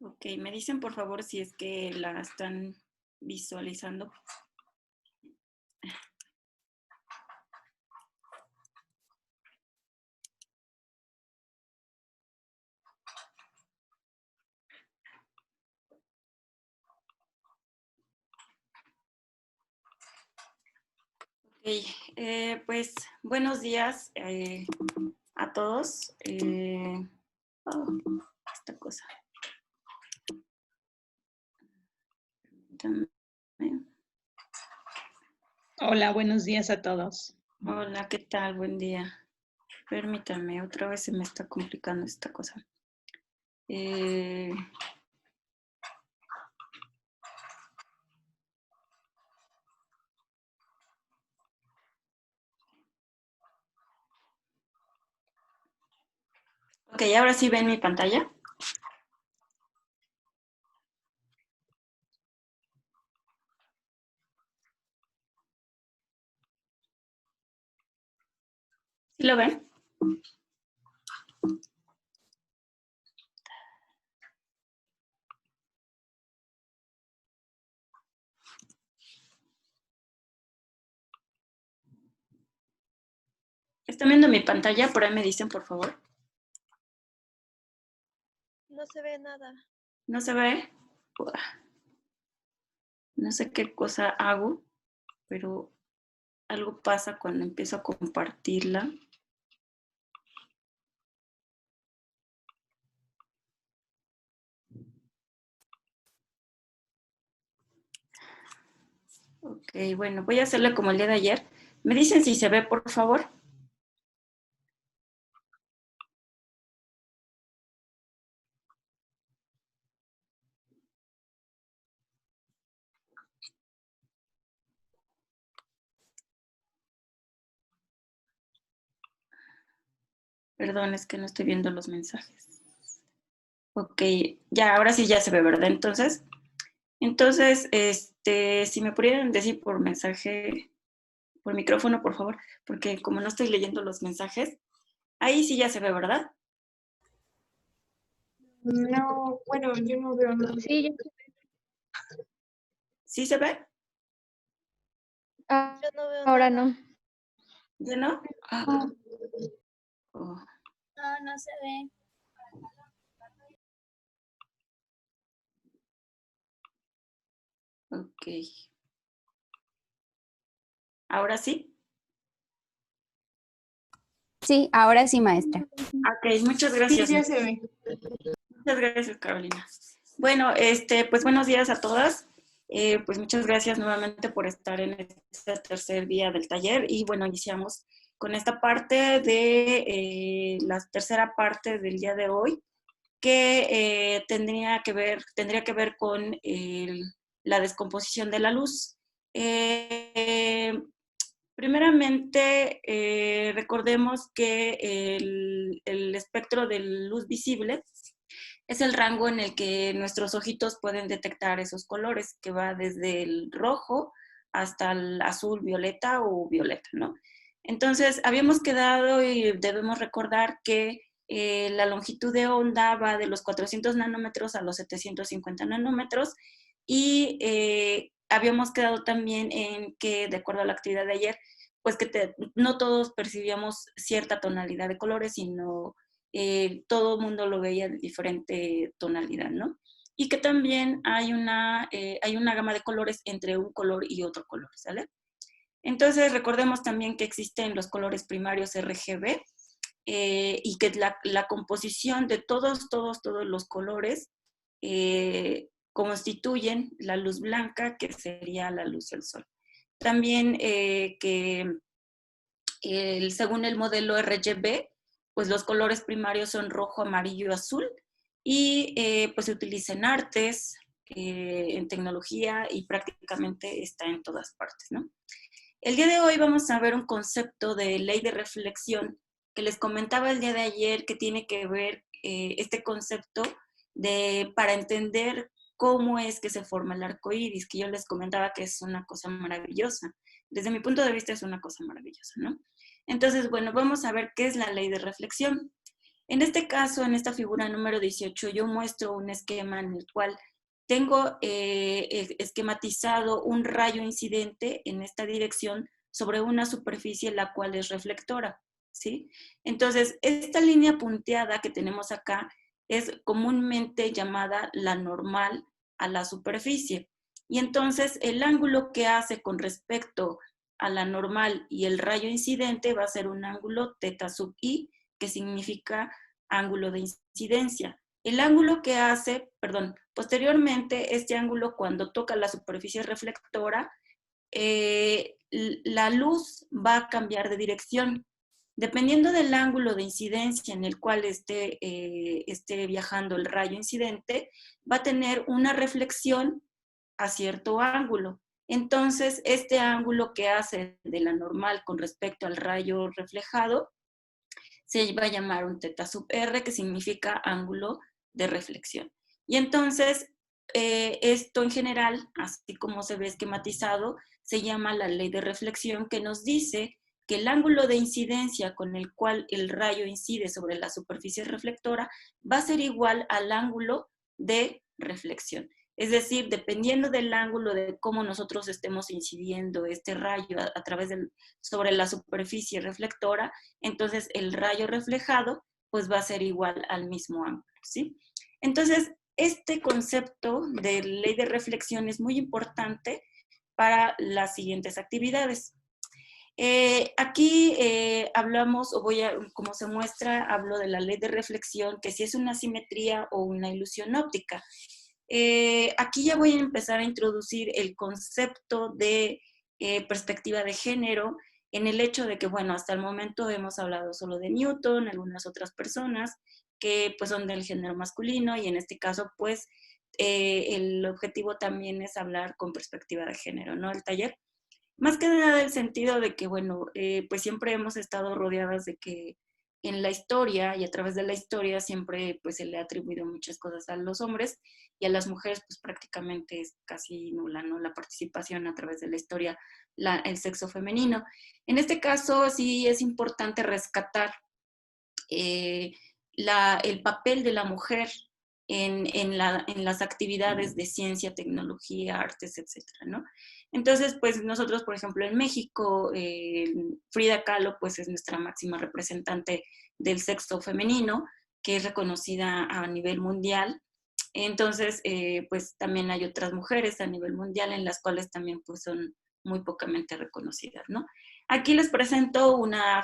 Ok, me dicen por favor si es que la están visualizando. Ok, pues buenos días a todos. Oh, esta cosa. Permítanme. Hola, buenos días a todos. Hola, ¿qué tal? Buen día. Permítanme, otra vez se me está complicando esta cosa. Ok, ahora sí ven mi pantalla. ¿Sí lo ven? ¿Están viendo mi pantalla? Por ahí me dicen, por favor. No se ve nada. ¿No se ve? No sé qué cosa hago, pero algo pasa cuando empiezo a compartirla. Ok, bueno, voy a hacerlo como el día de ayer. ¿Me dicen si se ve, por favor? Perdón, es que no estoy viendo los mensajes. Ok, ya, ahora sí ya se ve, ¿verdad? Entonces, si me pudieran decir por mensaje, por micrófono, por favor, porque como no estoy leyendo los mensajes, ahí sí ya se ve, ¿verdad? No, bueno, yo no veo nada. Sí, ¿Sí se ve? yo no veo ahora nada. No. ¿Ya no? Ah, oh, No, no se ve. ok. ¿Ahora sí? Sí, ahora sí, maestra. Ok, muchas Sí, gracias. ya se ve. Muchas gracias, Carolina. Bueno, pues buenos días a todas. Pues muchas gracias nuevamente por estar en este tercer día del taller y bueno, iniciamos con esta parte de la tercera parte del día de hoy que tendría que ver con la descomposición de la luz. Primeramente, recordemos que el espectro de luz visible es el rango en el que nuestros ojitos pueden detectar esos colores, que va desde el rojo hasta el azul, violeta o violeta, ¿no? Entonces, habíamos quedado y debemos recordar que la longitud de onda va de los 400 nanómetros a los 750 nanómetros y habíamos quedado también en que, de acuerdo a la actividad de ayer, pues que no todos percibíamos cierta tonalidad de colores, sino todo el mundo lo veía de diferente tonalidad, ¿no? Y que también hay una gama de colores entre un color y otro color, ¿sale? Entonces, recordemos también que existen los colores primarios RGB y que la composición de todos los colores constituyen la luz blanca, que sería la luz del sol. También que según el modelo RGB, pues los colores primarios son rojo, amarillo y azul, y pues se utiliza en artes, en tecnología y prácticamente está en todas partes, ¿no? El día de hoy vamos a ver un concepto de ley de reflexión que les comentaba el día de ayer, que tiene que ver este concepto para entender cómo es que se forma el arco iris, que yo les comentaba que es una cosa maravillosa. Desde mi punto de vista es una cosa maravillosa, ¿no? Entonces, bueno, vamos a ver qué es la ley de reflexión. En este caso, en esta figura número 18, yo muestro un esquema en el cual tengo esquematizado un rayo incidente en esta dirección sobre una superficie la cual es reflectora, ¿sí? Entonces, esta línea punteada que tenemos acá es comúnmente llamada la normal a la superficie. Y entonces, el ángulo que hace con respecto a la normal y el rayo incidente va a ser un ángulo θ sub i, que significa ángulo de incidencia. El ángulo que hace, posteriormente, este ángulo cuando toca la superficie reflectora, la luz va a cambiar de dirección. Dependiendo del ángulo de incidencia en el cual esté viajando el rayo incidente, va a tener una reflexión a cierto ángulo. Entonces, este ángulo que hace de la normal con respecto al rayo reflejado se va a llamar un θ sub r, que significa ángulo de reflexión. Y entonces, esto en general, así como se ve esquematizado, se llama la ley de reflexión, que nos dice que el ángulo de incidencia con el cual el rayo incide sobre la superficie reflectora va a ser igual al ángulo de reflexión. Es decir, dependiendo del ángulo de cómo nosotros estemos incidiendo este rayo a través sobre la superficie reflectora, entonces el rayo reflejado pues va a ser igual al mismo ángulo, ¿sí? Entonces, este concepto de ley de reflexión es muy importante para las siguientes actividades. Aquí hablamos, como se muestra, hablo de la ley de reflexión, que si es una simetría o una ilusión óptica. Aquí ya voy a empezar a introducir el concepto de perspectiva de género, en el hecho de que, bueno, hasta el momento hemos hablado solo de Newton, algunas otras personas que pues son del género masculino, y en este caso pues el objetivo también es hablar con perspectiva de género, ¿no? El taller. Más que nada el sentido de que, bueno, pues siempre hemos estado rodeadas de que en la historia y a través de la historia siempre pues se le ha atribuido muchas cosas a los hombres, y a las mujeres pues prácticamente es casi nula, ¿no? La participación a través de la historia, el sexo femenino. En este caso sí es importante rescatar el papel de la mujer en las actividades de ciencia, tecnología, artes, etcétera, ¿no? Entonces, pues nosotros, por ejemplo, en México, Frida Kahlo, pues es nuestra máxima representante del sexo femenino, que es reconocida a nivel mundial. Entonces, pues también hay otras mujeres a nivel mundial en las cuales también pues son muy pocamente reconocidas, ¿no? Aquí les presento una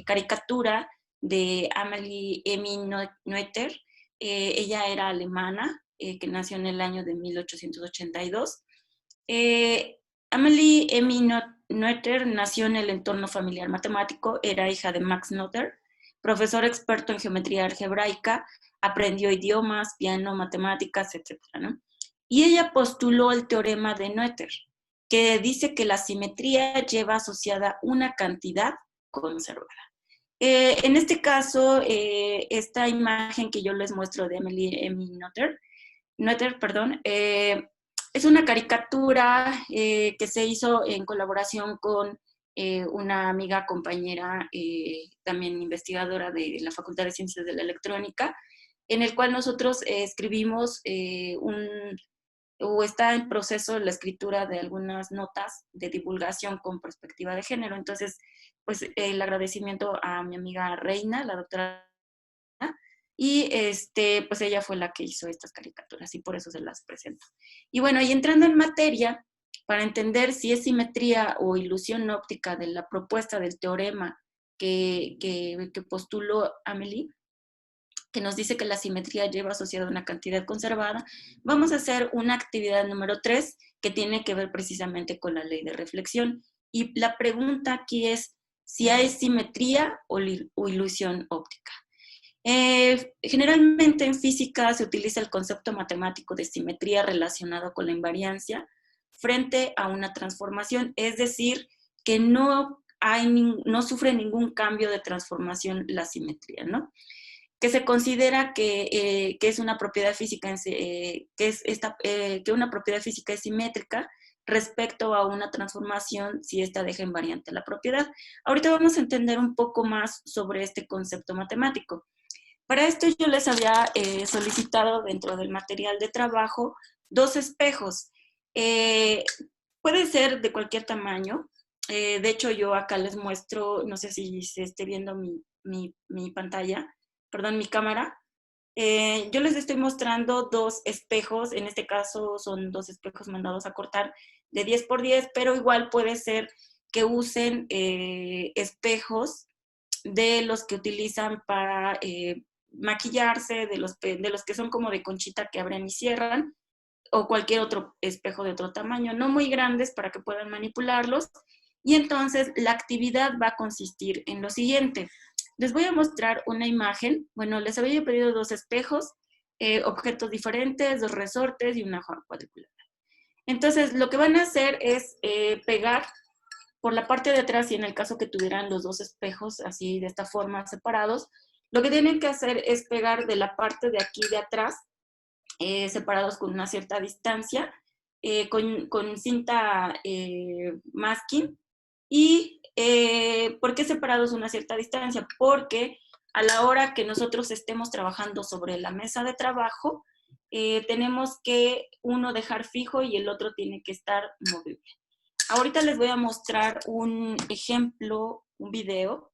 caricatura de Amelie Emmy Noether. Ella era alemana, que nació en el año de 1882. Amelie Emmy Noether nació en el entorno familiar matemático, era hija de Max Noether, profesor experto en geometría algebraica, aprendió idiomas, piano, matemáticas, etc., ¿no? Y ella postuló el teorema de Noether, que dice que la simetría lleva asociada una cantidad conservada. En este caso, esta imagen que yo les muestro de Amelie Emmy Noether, es una caricatura que se hizo en colaboración con una amiga, compañera, también investigadora de la Facultad de Ciencias de la Electrónica, en el cual nosotros escribimos o está en proceso la escritura de algunas notas de divulgación con perspectiva de género. Entonces, pues el agradecimiento a mi amiga Reina, la doctora, y pues ella fue la que hizo estas caricaturas y por eso se las presento. Y bueno, y entrando en materia, para entender si es simetría o ilusión óptica de la propuesta del teorema que postuló Amelie, que nos dice que la simetría lleva asociada una cantidad conservada, vamos a hacer una actividad número 3 que tiene que ver precisamente con la ley de reflexión. Y la pregunta aquí es si hay simetría o ilusión óptica. Generalmente en física se utiliza el concepto matemático de simetría relacionado con la invariancia frente a una transformación, es decir, que no sufre ningún cambio de transformación la simetría, ¿no? Que se considera que es una propiedad física, que una propiedad física es simétrica, respecto a una transformación si ésta deja invariante la propiedad. Ahorita vamos a entender un poco más sobre este concepto matemático. Para esto yo les había solicitado dentro del material de trabajo 2 espejos. Puede ser de cualquier tamaño. De hecho, yo acá les muestro, no sé si se esté viendo mi pantalla, perdón, mi cámara. Yo les estoy mostrando 2 espejos, en este caso son 2 espejos mandados a cortar de 10 por 10, pero igual puede ser que usen espejos de los que utilizan para maquillarse, de los que son como de conchita que abren y cierran, o cualquier otro espejo de otro tamaño, no muy grandes para que puedan manipularlos. Y entonces la actividad va a consistir en lo siguiente. Les voy a mostrar una imagen. Bueno, les había pedido 2 espejos, objetos diferentes, 2 resortes y una hoja cuadriculada. Entonces, lo que van a hacer es pegar por la parte de atrás, y en el caso que tuvieran los 2 espejos así de esta forma separados, lo que tienen que hacer es pegar de la parte de aquí de atrás, separados con una cierta distancia, con cinta masking. ¿Y por qué separados una cierta distancia? Porque a la hora que nosotros estemos trabajando sobre la mesa de trabajo, tenemos que uno dejar fijo y el otro tiene que estar movible. Ahorita les voy a mostrar un ejemplo, un video,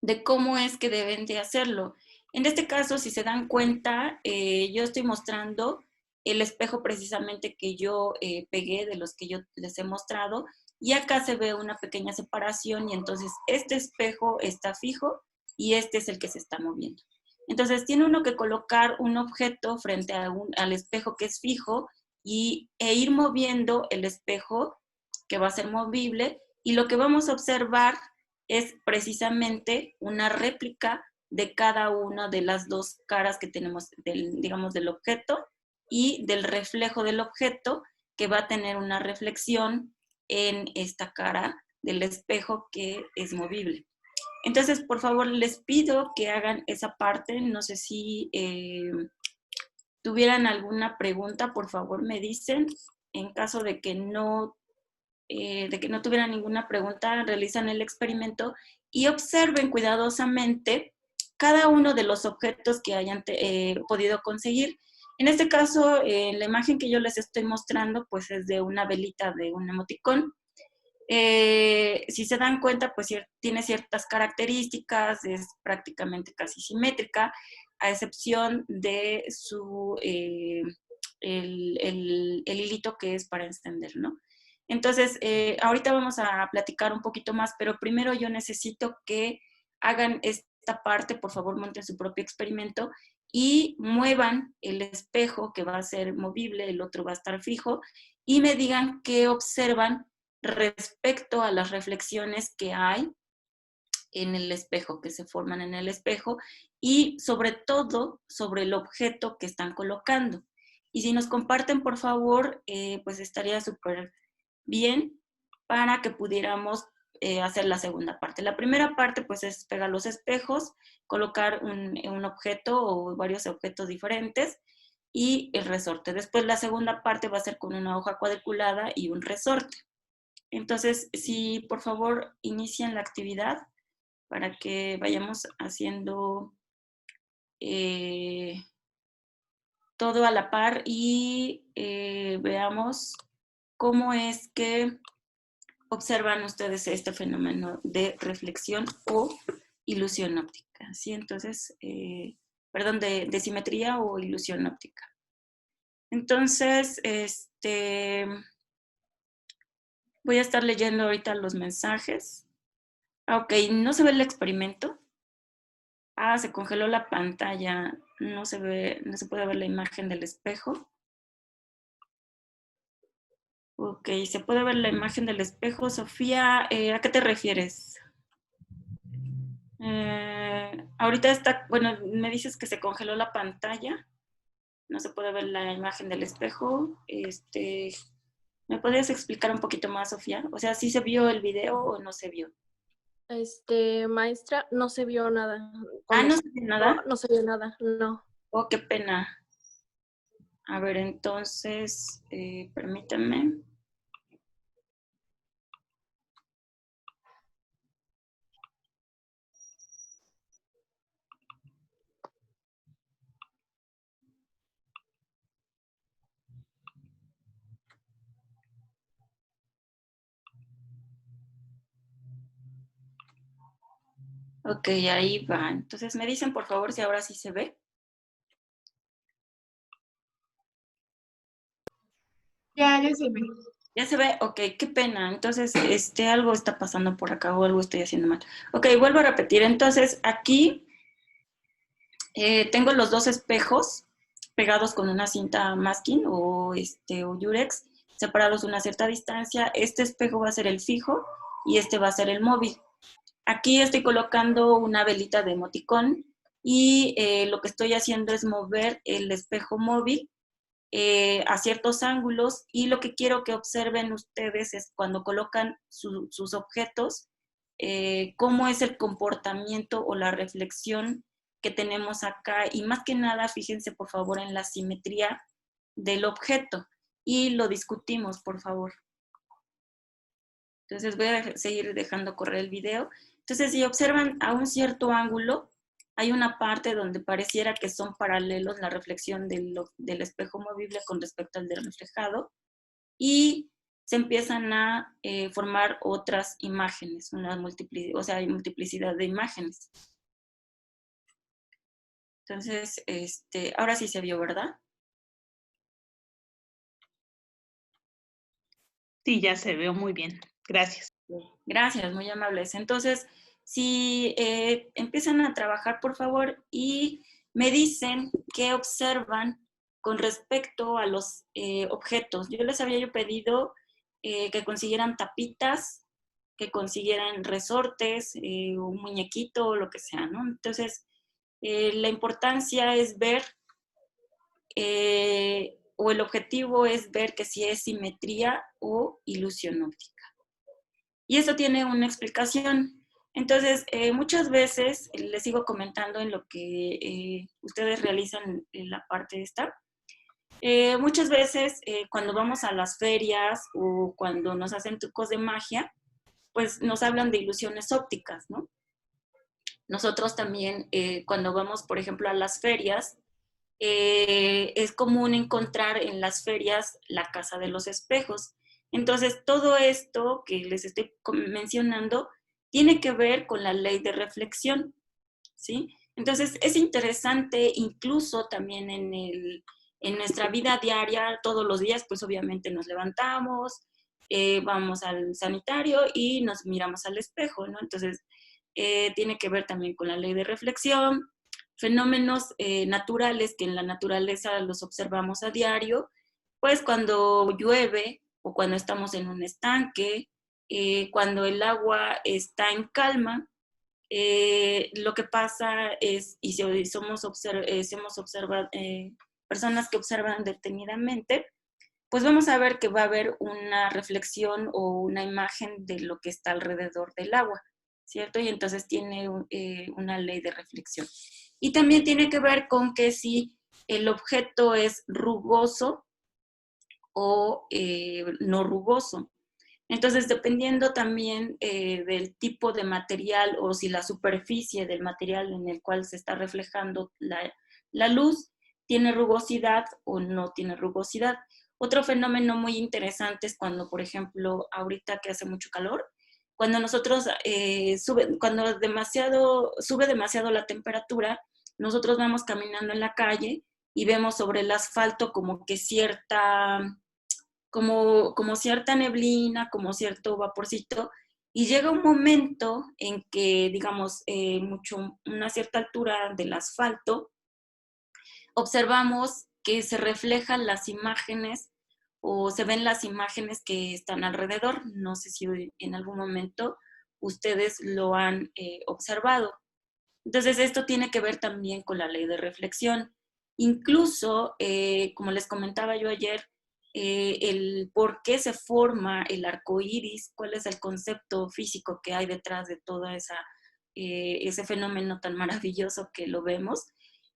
de cómo es que deben de hacerlo. En este caso, si se dan cuenta, yo estoy mostrando el espejo precisamente que yo pegué, de los que yo les he mostrado, y acá se ve una pequeña separación, y entonces este espejo está fijo y este es el que se está moviendo. Entonces tiene uno que colocar un objeto frente al espejo que es fijo e ir moviendo el espejo que va a ser movible, y lo que vamos a observar es precisamente una réplica de cada una de las 2 caras que tenemos, digamos, del objeto y del reflejo del objeto, que va a tener una reflexión en esta cara del espejo que es movible. Entonces, por favor, les pido que hagan esa parte. No sé si tuvieran alguna pregunta, por favor me dicen. En caso de que no tuvieran ninguna pregunta, realizan el experimento y observen cuidadosamente cada uno de los objetos que hayan podido conseguir. En este caso, la imagen que yo les estoy mostrando, pues es de una velita de un emoticón. Si se dan cuenta, pues tiene ciertas características, es prácticamente casi simétrica, a excepción de el hilito que es para encender, ¿no? Entonces, ahorita vamos a platicar un poquito más, pero primero yo necesito que hagan esta parte, por favor, monten su propio experimento y muevan el espejo que va a ser movible, el otro va a estar fijo, y me digan qué observan respecto a las reflexiones que hay en el espejo, que se forman en el espejo, y sobre todo sobre el objeto que están colocando. Y si nos comparten, por favor, pues estaría súper bien para que pudiéramos hacer la segunda parte. La primera parte, pues, es pegar los espejos, colocar un objeto o varios objetos diferentes y el resorte. Después, la segunda parte va a ser con una hoja cuadriculada y un resorte. Entonces, si por favor inician la actividad para que vayamos haciendo todo a la par y veamos cómo es que observan ustedes este fenómeno de reflexión o ilusión óptica. ¿Sí? Entonces, perdón, de simetría o ilusión óptica. Entonces, voy a estar leyendo ahorita los mensajes. Ok, ¿no se ve el experimento? Ah, se congeló la pantalla. No se ve, no se puede ver la imagen del espejo. Ok, se puede ver la imagen del espejo. Sofía, ¿a qué te refieres? Ahorita está, bueno, me dices que se congeló la pantalla. No se puede ver la imagen del espejo. ¿Me podrías explicar un poquito más, Sofía? O sea, ¿sí se vio el video o no se vio? Maestra, no se vio nada. Ah, ¿no se vio nada? No se vio nada, no. Oh, qué pena. A ver, entonces, permítanme. Ok, ahí va. Entonces, me dicen, por favor, si ahora sí se ve. Ya se ve. ¿Ya se ve? Ok, qué pena. Entonces, algo está pasando por acá o algo estoy haciendo mal. Ok, vuelvo a repetir. Entonces, aquí tengo los dos espejos pegados con una cinta masking o Yurex, separados a una cierta distancia. Este espejo va a ser el fijo y este va a ser el móvil. Aquí estoy colocando una velita de emoticón y lo que estoy haciendo es mover el espejo móvil a ciertos ángulos y lo que quiero que observen ustedes es cuando colocan sus objetos, cómo es el comportamiento o la reflexión que tenemos acá y más que nada fíjense por favor en la simetría del objeto y lo discutimos por favor. Entonces voy a seguir dejando correr el video. Entonces si observan a un cierto ángulo, hay una parte donde pareciera que son paralelos la reflexión del espejo movible con respecto al del reflejado y se empiezan a formar otras imágenes, o sea, hay multiplicidad de imágenes. Entonces, ahora sí se vio, ¿verdad? Sí, ya se veo muy bien. Gracias. Gracias, muy amables. Entonces, si empiezan a trabajar, por favor, y me dicen qué observan con respecto a los objetos. Yo les había pedido que consiguieran tapitas, que consiguieran resortes, un muñequito, o lo que sea, ¿no? Entonces, la importancia es ver, o el objetivo es ver que si es simetría o ilusión óptica. Y eso tiene una explicación. Entonces, muchas veces, les sigo comentando en lo que ustedes realizan en la parte esta, muchas veces cuando vamos a las ferias o cuando nos hacen trucos de magia, pues nos hablan de ilusiones ópticas, ¿no? Nosotros también, cuando vamos, por ejemplo, a las ferias, es común encontrar en las ferias la casa de los espejos. Entonces, todo esto que les estoy mencionando tiene que ver con la ley de reflexión, ¿sí? Entonces, es interesante incluso también en nuestra vida diaria, todos los días, pues obviamente nos levantamos, vamos al sanitario y nos miramos al espejo, ¿no? Entonces, tiene que ver también con la ley de reflexión, fenómenos naturales que en la naturaleza los observamos a diario, pues cuando llueve o cuando estamos en un estanque, cuando el agua está en calma, lo que pasa es, y si somos personas que observan detenidamente, pues vamos a ver que va a haber una reflexión o una imagen de lo que está alrededor del agua, ¿cierto? Y entonces tiene una ley de reflexión. Y también tiene que ver con que si el objeto es rugoso o no rugoso. Entonces, dependiendo también del tipo de material o si la superficie del material en el cual se está reflejando la luz tiene rugosidad o no tiene rugosidad. Otro fenómeno muy interesante es cuando, por ejemplo, ahorita que hace mucho calor, cuando nosotros cuando sube demasiado la temperatura, nosotros vamos caminando en la calle y vemos sobre el asfalto como cierta neblina, como cierto vaporcito, y llega un momento en que, digamos, una cierta altura del asfalto, observamos que se reflejan las imágenes o se ven las imágenes que están alrededor. No sé si en algún momento ustedes lo han observado. Entonces, esto tiene que ver también con la ley de reflexión. Incluso, como les comentaba yo ayer, el por qué se forma el arco iris, cuál es el concepto físico que hay detrás de todo ese fenómeno tan maravilloso que lo vemos,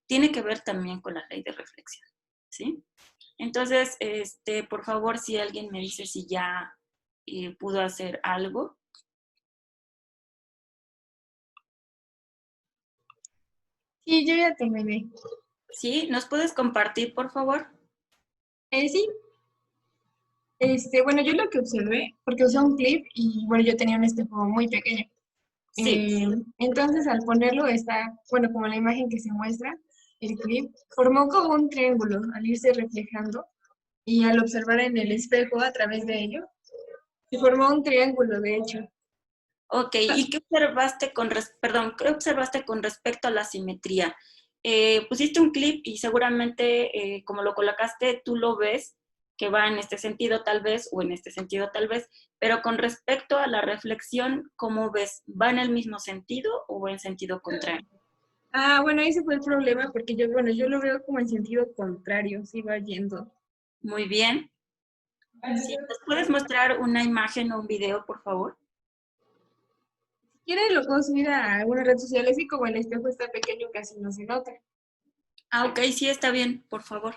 tiene que ver también con la ley de reflexión, ¿sí? Entonces, por favor, si alguien me dice si ya pudo hacer algo. Sí, yo ya terminé. ¿Sí? ¿Nos puedes compartir, por favor? Sí, bueno, yo lo que observé, porque usé un clip y bueno, yo tenía un espejo muy pequeño. Sí. Entonces, al ponerlo, bueno, como la imagen que se muestra, el clip, formó como un triángulo al irse reflejando y al observar en el espejo a través de ello, se formó un triángulo, de hecho. Ok, ¿y qué observaste qué observaste con respecto a la simetría? Pusiste un clip y seguramente, como lo colocaste, tú lo ves que va en este sentido tal vez, o en este sentido tal vez, pero con respecto a la reflexión, ¿cómo ves? ¿Va en el mismo sentido o en sentido contrario? Bueno, ese fue el problema, porque yo lo veo como en sentido contrario, sí va yendo. Muy bien. ¿Sí? ¿Nos puedes mostrar una imagen o un video, por favor? Si quieres, lo puedo subir a alguna red social, así como el espejo está pequeño, casi no se nota. Ok, sí, está bien, por favor.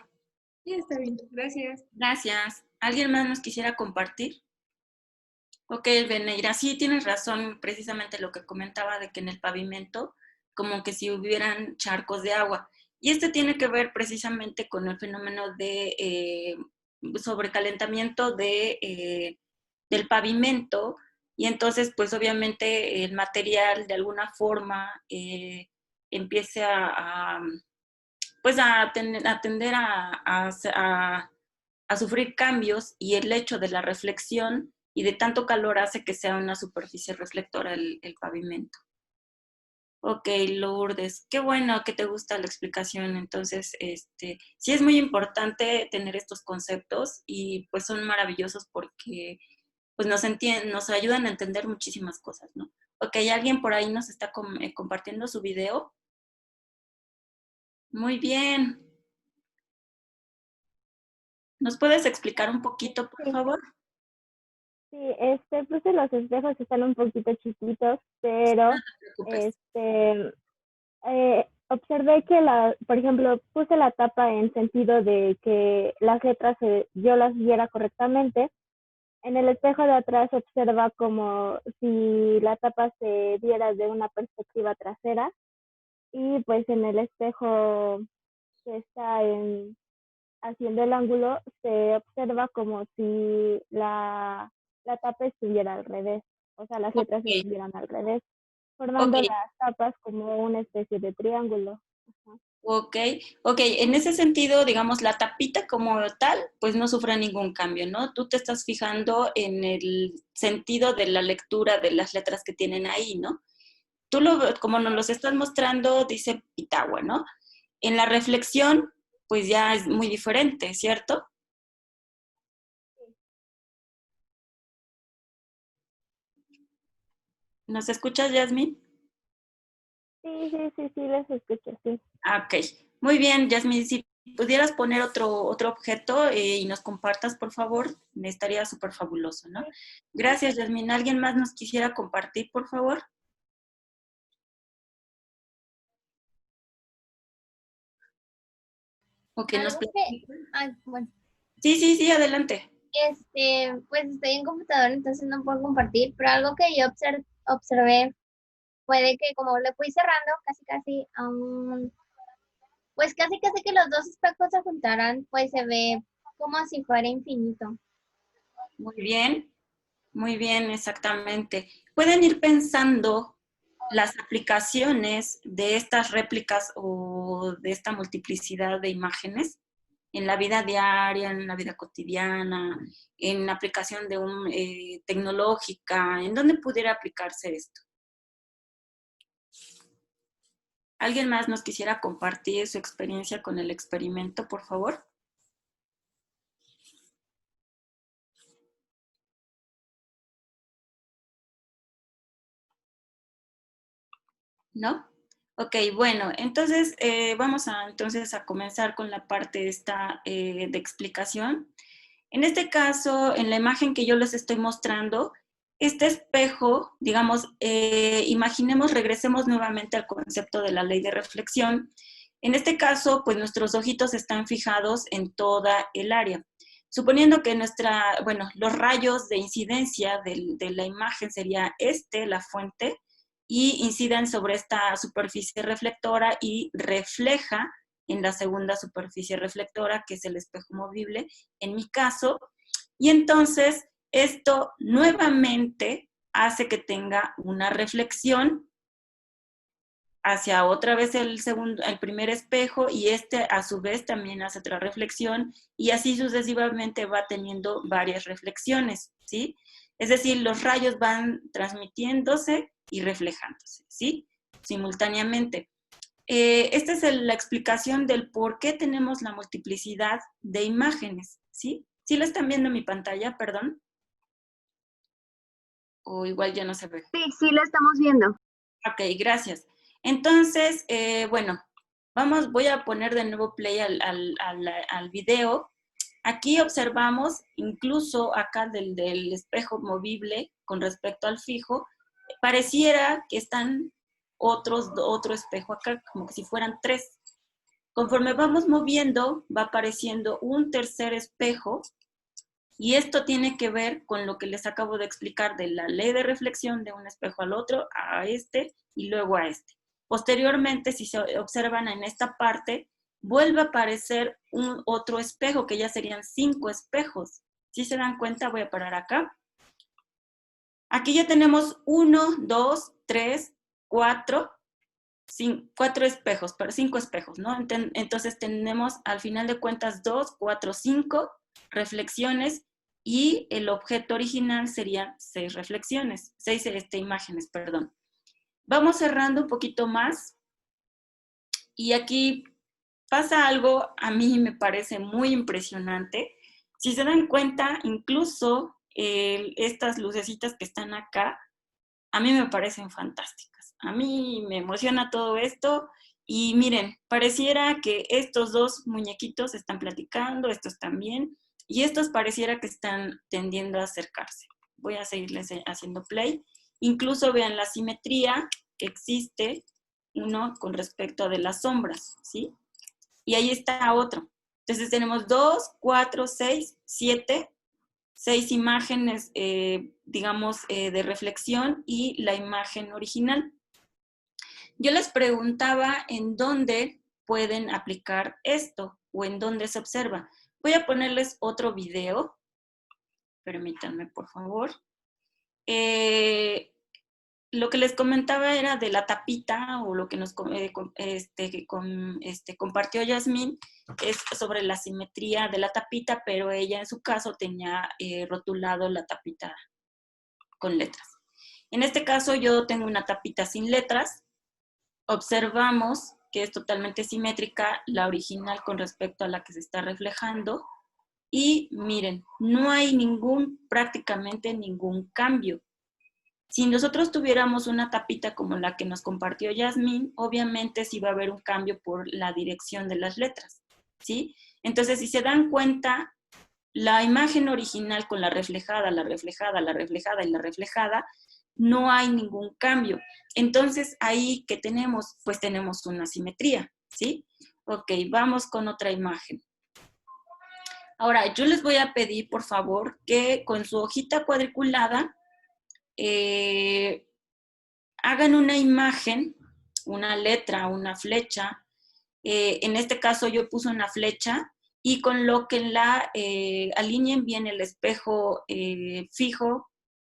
Sí, está bien, gracias. Gracias. ¿Alguien más nos quisiera compartir? Ok, Beneira, sí tienes razón, precisamente lo que comentaba de que en el pavimento, como que si hubieran charcos de agua. Y esto tiene que ver precisamente con el fenómeno de sobrecalentamiento del pavimento. Y entonces, pues obviamente el material de alguna forma empiece pues a tender a sufrir cambios, y el hecho de la reflexión y de tanto calor hace que sea una superficie reflectora el pavimento. Ok, Lourdes, qué bueno que te gusta la explicación. Entonces, sí es muy importante tener estos conceptos y pues son maravillosos porque pues nos ayudan a entender muchísimas cosas, ¿no? Ok, alguien por ahí nos está compartiendo su video. Muy bien. ¿Nos puedes explicar un poquito, por Sí, favor? sí, pues los espejos están un poquito chiquitos, No pero te preocupes. observé que por ejemplo, puse la tapa en sentido de que las letras yo las viera correctamente. En el espejo de atrás observa como si la tapa se viera de una perspectiva trasera, y pues en el espejo que está haciendo el ángulo se observa como si la tapa estuviera al revés, o sea, las letras Ok, estuvieran al revés, ok. formando las tapas como una especie de triángulo. Ajá. Ok, ok, en ese sentido, digamos, la tapita como tal, pues no sufre ningún cambio, ¿no? Tú te estás fijando en el sentido de la lectura de las letras que tienen ahí, ¿no? Como nos los estás mostrando, dice Pitagua, ¿no? En la reflexión, pues ya es muy diferente, ¿cierto? ¿Nos escuchas, Yasmín? Sí, sí, sí, sí, les escucho, sí. Ah, ok, muy bien, Yasmín, si pudieras poner otro objeto y nos compartas, por favor, estaría súper fabuloso, ¿no? Sí, Gracias, Yasmín. ¿Alguien más nos quisiera compartir, por favor? O que nos algo que, platiquen. bueno, Sí, sí, sí, adelante. pues estoy en computadora, entonces no puedo compartir, pero algo que yo observé fue de que como le fui cerrando casi casi pues casi casi que los dos espejos se juntaran, pues se ve como si fuera infinito. Muy bien, exactamente. Pueden ir pensando las aplicaciones de estas réplicas o de esta multiplicidad de imágenes en la vida diaria, en la vida cotidiana, en la aplicación de tecnológica, ¿en dónde pudiera aplicarse esto? ¿Alguien más nos quisiera compartir su experiencia con el experimento, por favor? ¿No? Ok, bueno, entonces vamos entonces a comenzar con la parte esta de explicación. En este caso, en la imagen que yo les estoy mostrando, este espejo, digamos, imaginemos, regresemos nuevamente al concepto de la ley de reflexión. En este caso, pues nuestros ojitos están fijados en toda el área. Suponiendo que los rayos de incidencia de la imagen sería la fuente, y incidan sobre esta superficie reflectora y refleja en la segunda superficie reflectora, que es el espejo movible, en mi caso. Y entonces, esto nuevamente hace que tenga una reflexión hacia otra vez el primer espejo, y a su vez también hace otra reflexión, y así sucesivamente va teniendo varias reflexiones, ¿sí? Es decir, los rayos van transmitiéndose y reflejándose, ¿sí? Simultáneamente. Esta es la explicación del por qué tenemos la multiplicidad de imágenes, ¿sí? ¿Sí lo están viendo en mi pantalla, perdón? O igual ya no se ve. Sí, lo estamos viendo. Ok, gracias. Entonces, voy a poner de nuevo play al video. Aquí observamos, incluso acá del espejo movible con respecto al fijo, pareciera que están otro espejo acá, como que si fueran tres. Conforme vamos moviendo, va apareciendo un tercer espejo, y esto tiene que ver con lo que les acabo de explicar de la ley de reflexión de un espejo al otro, a este y luego a este. Posteriormente, si se observan en esta parte, vuelve a aparecer otro espejo, que ya serían 5 espejos. Si se dan cuenta, voy a parar acá. Aquí ya tenemos 1, 2, 3, 4, 4 espejos, pero 5 espejos, ¿no? Entonces tenemos al final de cuentas 2, 4, 5 reflexiones, y el objeto original serían 6 reflexiones, 6 imágenes, perdón. Vamos cerrando un poquito más, y aquí pasa algo, a mí me parece muy impresionante. Si se dan cuenta, incluso estas lucecitas que están acá, a mí me parecen fantásticas. A mí me emociona todo esto, y miren, pareciera que estos dos muñequitos están platicando, estos también, y estos pareciera que están tendiendo a acercarse. Voy a seguirles haciendo play. Incluso vean la simetría que existe, uno con respecto a de las sombras, ¿sí? Y ahí está otro. Entonces tenemos 2, 4, 6, 7, 6 imágenes, digamos, de reflexión, y la imagen original. Yo les preguntaba en dónde pueden aplicar esto, o en dónde se observa. Voy a ponerles otro video. Permítanme, por favor. Lo que les comentaba era de la tapita, o lo que nos compartió Yasmín, es sobre la simetría de la tapita, pero ella en su caso tenía rotulado la tapita con letras. En este caso yo tengo una tapita sin letras. Observamos que es totalmente simétrica la original con respecto a la que se está reflejando, y miren, no hay prácticamente ningún cambio. Si nosotros tuviéramos una tapita como la que nos compartió Yasmín, obviamente sí va a haber un cambio por la dirección de las letras, ¿sí? Entonces, si se dan cuenta, la imagen original con la reflejada, la reflejada, la reflejada y la reflejada, no hay ningún cambio. Entonces, ahí, ¿qué tenemos? Pues tenemos una simetría, ¿sí? Ok, vamos con otra imagen. Ahora, yo les voy a pedir, por favor, que con su hojita cuadriculada hagan una imagen, una letra, una flecha. En este caso yo puse una flecha, y colóquenla, alineen bien el espejo fijo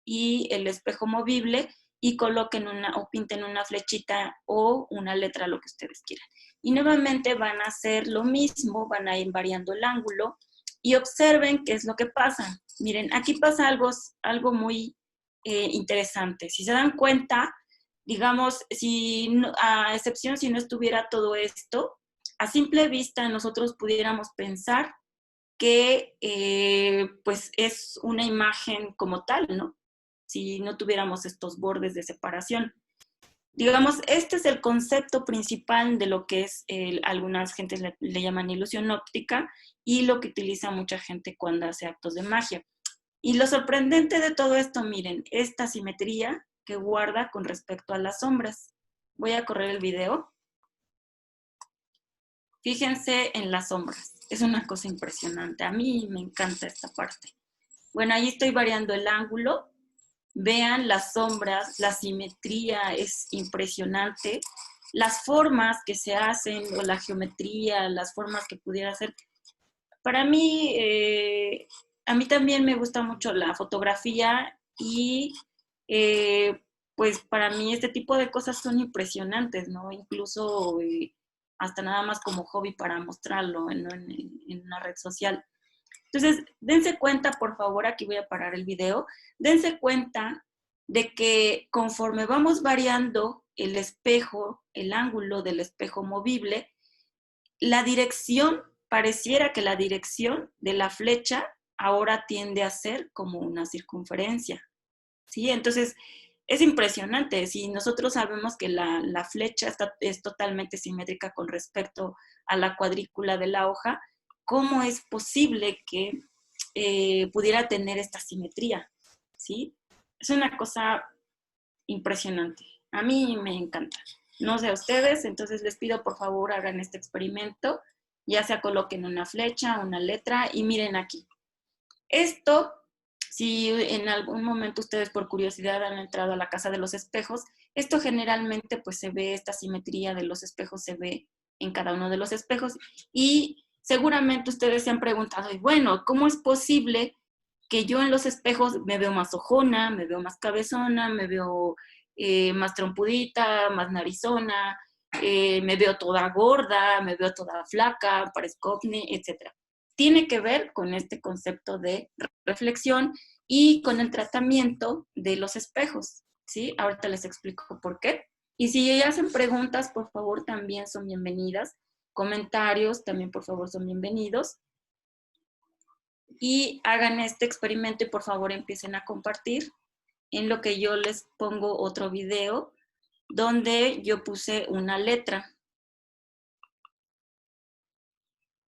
y el espejo movible, y coloquen o pinten una flechita o una letra, lo que ustedes quieran. Y nuevamente van a hacer lo mismo, van a ir variando el ángulo, y observen qué es lo que pasa. Miren, aquí pasa algo muy interesante. Si se dan cuenta, digamos, a excepción si no estuviera todo esto, a simple vista nosotros pudiéramos pensar que pues es una imagen como tal, ¿no? Si no tuviéramos estos bordes de separación. Digamos, este es el concepto principal de lo que es, algunas gentes le llaman ilusión óptica, y lo que utiliza mucha gente cuando hace actos de magia. Y lo sorprendente de todo esto, miren, esta simetría que guarda con respecto a las sombras. Voy a correr el video. Fíjense en las sombras. Es una cosa impresionante. A mí me encanta esta parte. Bueno, ahí estoy variando el ángulo. Vean las sombras, la simetría es impresionante. Las formas que se hacen, o la geometría, las formas que pudiera hacer. Para mí, a mí también me gusta mucho la fotografía y pues para mí este tipo de cosas son impresionantes, ¿no? Incluso hasta nada más como hobby para mostrarlo, ¿no? en una red social. Entonces, dense cuenta, por favor, aquí voy a parar el video, dense cuenta de que conforme vamos variando el espejo, el ángulo del espejo movible, la dirección, pareciera que la dirección de la flecha ahora tiende a ser como una circunferencia, ¿sí? Entonces, es impresionante. Si nosotros sabemos que la flecha es totalmente simétrica con respecto a la cuadrícula de la hoja, ¿cómo es posible que pudiera tener esta simetría? ¿Sí? Es una cosa impresionante. A mí me encanta. No sé a ustedes, entonces les pido por favor hagan este experimento, ya sea coloquen una flecha, una letra y miren aquí. Esto, si en algún momento ustedes por curiosidad han entrado a la casa de los espejos, esto generalmente pues se ve, esta simetría de los espejos se ve en cada uno de los espejos y seguramente ustedes se han preguntado, bueno, ¿cómo es posible que yo en los espejos me veo más ojona, me veo más cabezona, me veo más trompudita, más narizona, me veo toda gorda, me veo toda flaca, parezco ovni, etc.? Tiene que ver con este concepto de reflexión y con el tratamiento de los espejos, ¿sí? Ahorita les explico por qué. Y si hacen preguntas, por favor, también son bienvenidas. Comentarios también, por favor, son bienvenidos. Y hagan este experimento y por favor empiecen a compartir, en lo que yo les pongo otro video donde yo puse una letra.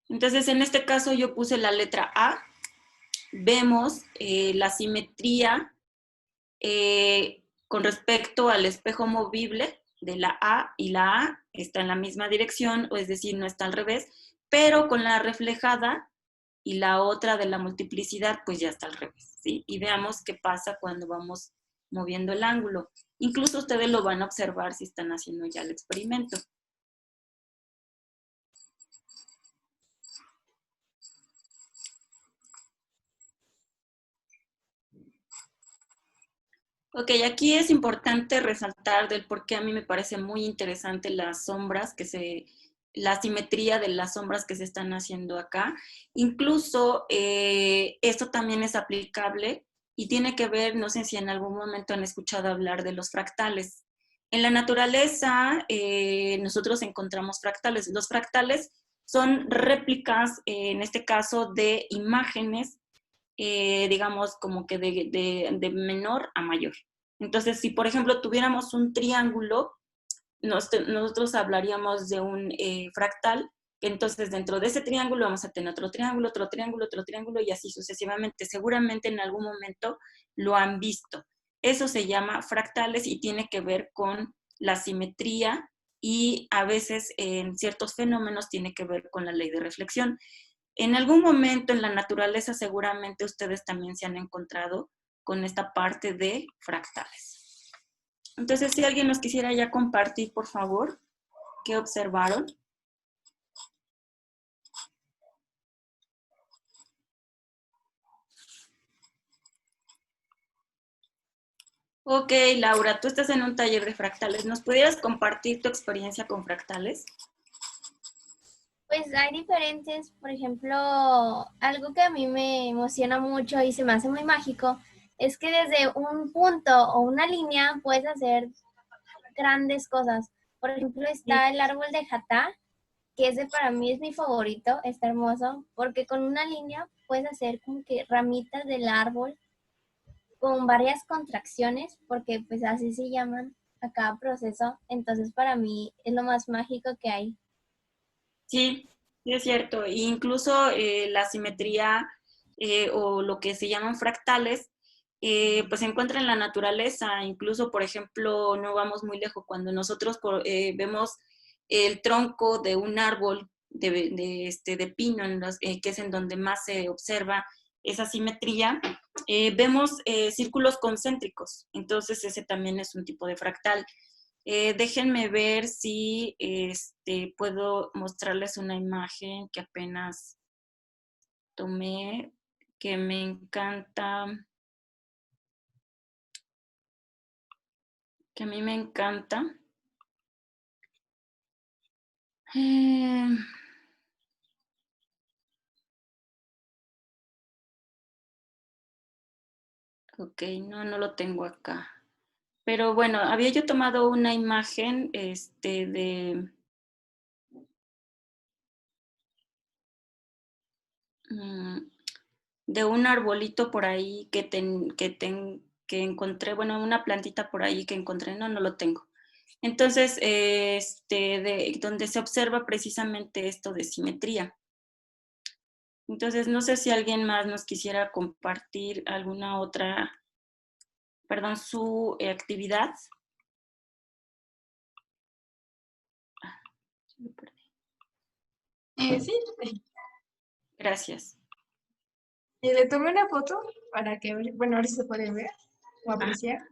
Entonces, en este caso yo puse la letra A. Vemos la simetría con respecto al espejo movible de la A, y la A está en la misma dirección, o es decir, no está al revés, pero con la reflejada y la otra de la multiplicidad, pues ya está al revés, ¿sí? Y veamos qué pasa cuando vamos moviendo el ángulo. Incluso ustedes lo van a observar si están haciendo ya el experimento. Ok, aquí es importante resaltar del por qué a mí me parece muy interesante las sombras la simetría de las sombras que se están haciendo acá. Incluso esto también es aplicable y tiene que ver, no sé si en algún momento han escuchado hablar de los fractales. En la naturaleza nosotros encontramos fractales. Los fractales son réplicas, en este caso, de imágenes digamos, como que de menor a mayor. Entonces, si por ejemplo tuviéramos un triángulo, nosotros hablaríamos de un fractal, entonces dentro de ese triángulo vamos a tener otro triángulo, otro triángulo, otro triángulo y así sucesivamente. Seguramente en algún momento lo han visto. Eso se llama fractales y tiene que ver con la simetría y a veces en ciertos fenómenos tiene que ver con la ley de reflexión. En algún momento en la naturaleza seguramente ustedes también se han encontrado con esta parte de fractales. Entonces, si alguien nos quisiera ya compartir, por favor, ¿qué observaron? Ok, Laura, tú estás en un taller de fractales. ¿Nos pudieras compartir tu experiencia con fractales? Pues hay diferentes, por ejemplo, algo que a mí me emociona mucho y se me hace muy mágico, es que desde un punto o una línea puedes hacer grandes cosas. Por ejemplo, está el árbol de Jatá, que ese para mí es mi favorito, está hermoso, porque con una línea puedes hacer como que ramitas del árbol con varias contracciones, porque pues así se llaman a cada proceso. Entonces para mí es lo más mágico que hay. Sí, sí es cierto. E incluso la simetría o lo que se llaman fractales, pues se encuentra en la naturaleza. Incluso, por ejemplo, no vamos muy lejos. Cuando nosotros vemos el tronco de un árbol de pino, que es en donde más se observa esa simetría, vemos círculos concéntricos. Entonces ese también es un tipo de fractal. Déjenme ver si puedo mostrarles una imagen que apenas tomé, que me encanta, que a mí me encanta. Ok, no lo tengo acá. Pero bueno, había yo tomado una imagen de un arbolito por ahí que encontré, bueno, una plantita por ahí que encontré, no lo tengo. Entonces, donde se observa precisamente esto de simetría. Entonces, no sé si alguien más nos quisiera compartir alguna otra, perdón, su actividad. Sí, Gracias. le tomé una foto para que, bueno, ahora sí se puede ver o apreciar.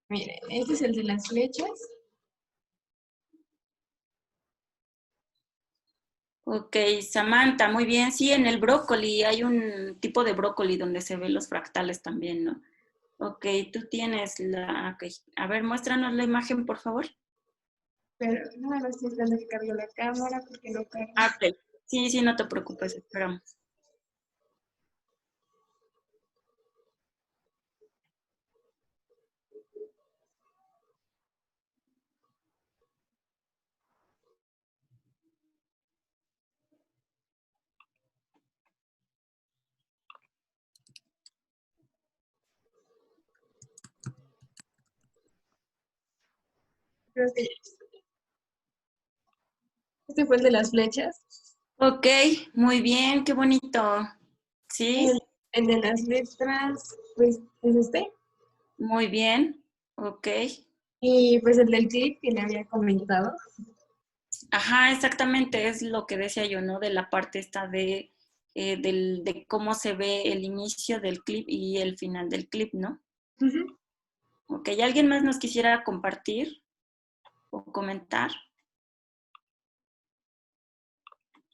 Miren, este es el de las flechas. Ok, Samantha, muy bien. Sí, en el brócoli hay un tipo de brócoli donde se ven los fractales también, ¿no? Ok, tú tienes ok. A ver, muéstranos la imagen, por favor. Pero no, no estoy esperando que cargue la cámara porque no carga. Ok. Sí, no te preocupes, esperamos. Creo que este fue el de las flechas. Ok, muy bien, qué bonito. Sí, El de las letras, pues, es este. muy bien. Ok. Y pues el del clip que le había comentado. Ajá, exactamente, es lo que decía yo, ¿no? De la parte esta de cómo se ve el inicio del clip y el final del clip, ¿no? Ujú. Ok, ¿alguien más nos quisiera compartir o comentar?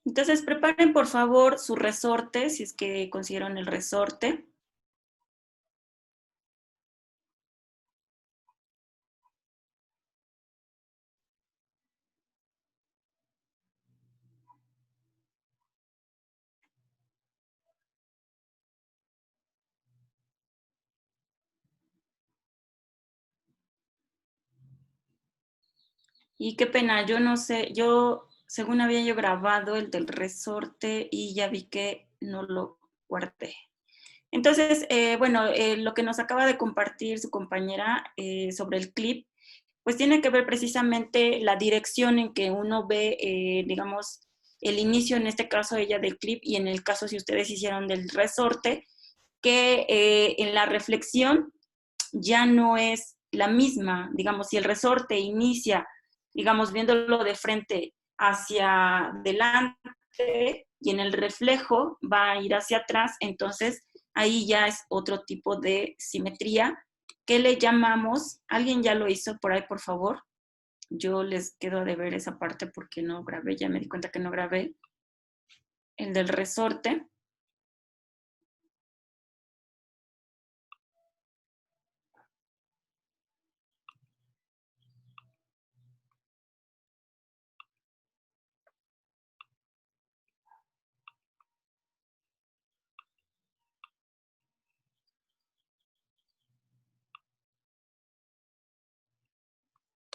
Entonces, preparen por favor su resorte, si es que consiguieron el resorte. Y qué pena, yo no sé, yo según había yo grabado el del resorte y ya vi que no lo guardé. Entonces, bueno, lo que nos acaba de compartir su compañera sobre el clip, pues tiene que ver precisamente la dirección en que uno ve, digamos, el inicio, en este caso ella del clip, y en el caso si ustedes hicieron del resorte, que en la reflexión ya no es la misma, digamos, si el resorte inicia, digamos, viéndolo de frente hacia adelante y en el reflejo va a ir hacia atrás, entonces ahí ya es otro tipo de simetría que le llamamos, alguien ya lo hizo por ahí, por favor. Yo les quedo de ver esa parte porque no grabé, ya me di cuenta que no grabé el del resorte.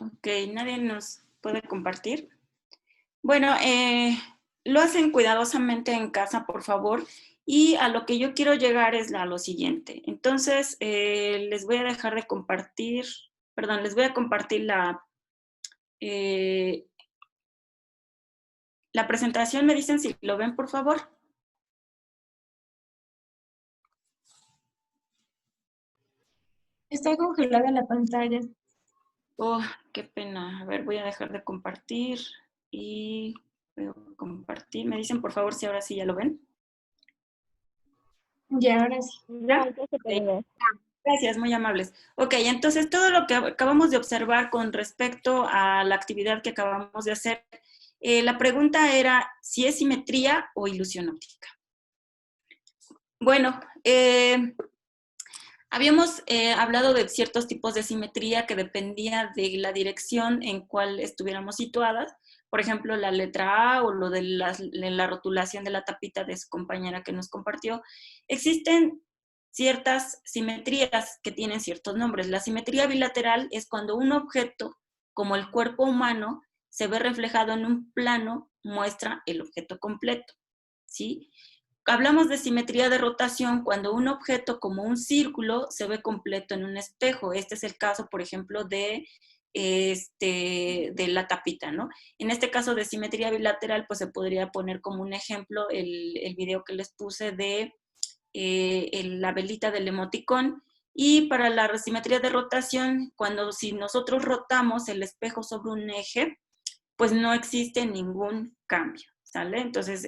Ok, nadie nos puede compartir. Bueno, lo hacen cuidadosamente en casa, por favor. Y a lo que yo quiero llegar es a lo siguiente. Entonces, les voy a dejar de compartir, perdón, les voy a compartir eh, la presentación. Me dicen si lo ven, por favor. Está congelada la pantalla. Oh, qué pena. A ver, voy a dejar de compartir y Puedo compartir. Me dicen, por favor, si ahora sí ya lo ven. Ya, ahora sí. Ya se puede ver. Gracias, muy amables. Ok, entonces todo lo que acabamos de observar con respecto a la actividad que acabamos de hacer, la pregunta era si es simetría o ilusión óptica. Bueno, habíamos hablado de ciertos tipos de simetría que dependía de la dirección en cual estuviéramos situadas. Por ejemplo, la letra A o lo de la rotulación de la tapita de su compañera que nos compartió. Existen ciertas simetrías que tienen ciertos nombres. La simetría bilateral es cuando un objeto, como el cuerpo humano, se ve reflejado en un plano, muestra el objeto completo, ¿sí? Hablamos de simetría de rotación cuando un objeto como un círculo se ve completo en un espejo. Este es el caso, por ejemplo, de la tapita, ¿no? En este caso de simetría bilateral, pues se podría poner como un ejemplo el video que les puse de la velita del emoticón. Y para la simetría de rotación, si nosotros rotamos el espejo sobre un eje, pues no existe ningún cambio, ¿sale? Entonces,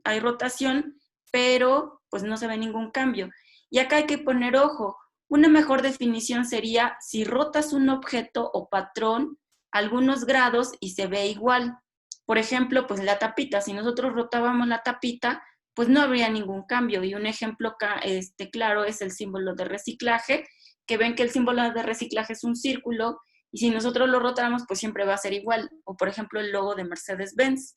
hay rotación, pero pues no se ve ningún cambio. Y acá hay que poner ojo. Una mejor definición sería si rotas un objeto o patrón algunos grados y se ve igual. Por ejemplo, pues la tapita. Si nosotros rotábamos la tapita, pues no habría ningún cambio. Y un ejemplo claro es el símbolo de reciclaje, que ven que el símbolo de reciclaje es un círculo, y si nosotros lo rotamos, pues siempre va a ser igual. O por ejemplo el logo de Mercedes-Benz,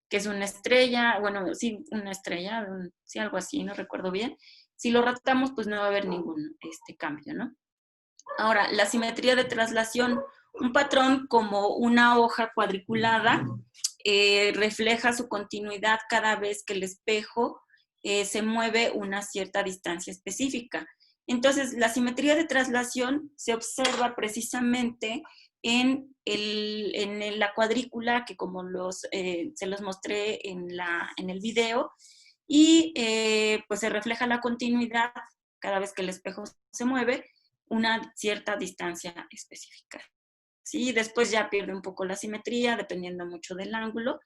que es una estrella, bueno, sí, una estrella, sí, algo así, no recuerdo bien. Si lo rotamos, pues no va a haber ningún cambio, ¿no? Ahora, la simetría de traslación, un patrón como una hoja cuadriculada, refleja su continuidad cada vez que el espejo se mueve una cierta distancia específica. Entonces, la simetría de traslación se observa precisamente en la cuadrícula, que como se los mostré en el video, y pues se refleja la continuidad cada vez que el espejo se mueve una cierta distancia específica. ¿Sí? Después ya pierde un poco la simetría, dependiendo mucho del ángulo.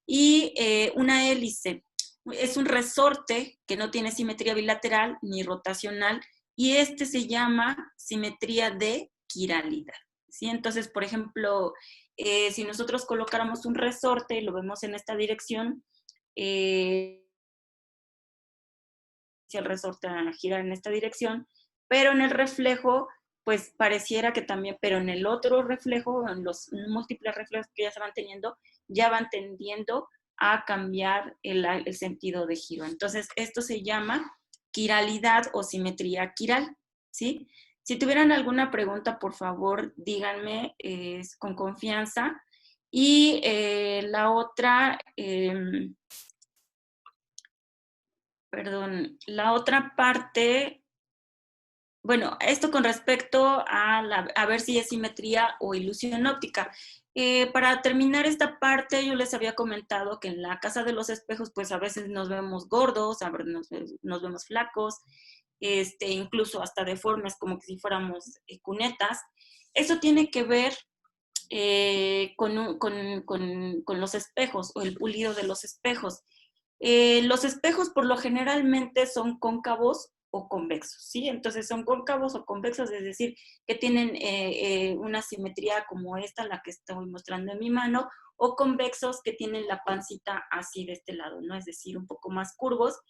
Y una hélice es un resorte que no tiene simetría bilateral ni rotacional, y se llama simetría de quiralidad. ¿Sí? Entonces, por ejemplo, si nosotros colocáramos un resorte, lo vemos en esta dirección, si el resorte a girar en esta dirección, pero en el reflejo, pues pareciera que también, pero en el otro reflejo, en los múltiples reflejos que ya se van teniendo, ya van tendiendo a cambiar el sentido de giro. Entonces, esto se llama quiralidad o simetría quiral, ¿sí? Si tuvieran alguna pregunta, por favor, díganme con confianza. Y la otra, la otra parte, bueno, esto con respecto a ver si es simetría o ilusión óptica. Para terminar esta parte, yo les había comentado que en la casa de los espejos, pues a veces nos vemos gordos, a veces nos vemos flacos, incluso hasta deformes, como que si fuéramos cunetas. Eso tiene que ver con los espejos o el pulido de los espejos. Los espejos por lo generalmente son cóncavos o convexos, ¿sí? Entonces son cóncavos o convexos, es decir, que tienen una simetría como esta, la que estoy mostrando en mi mano, o convexos que tienen la pancita así de este lado, ¿no? Es decir, un poco más curvos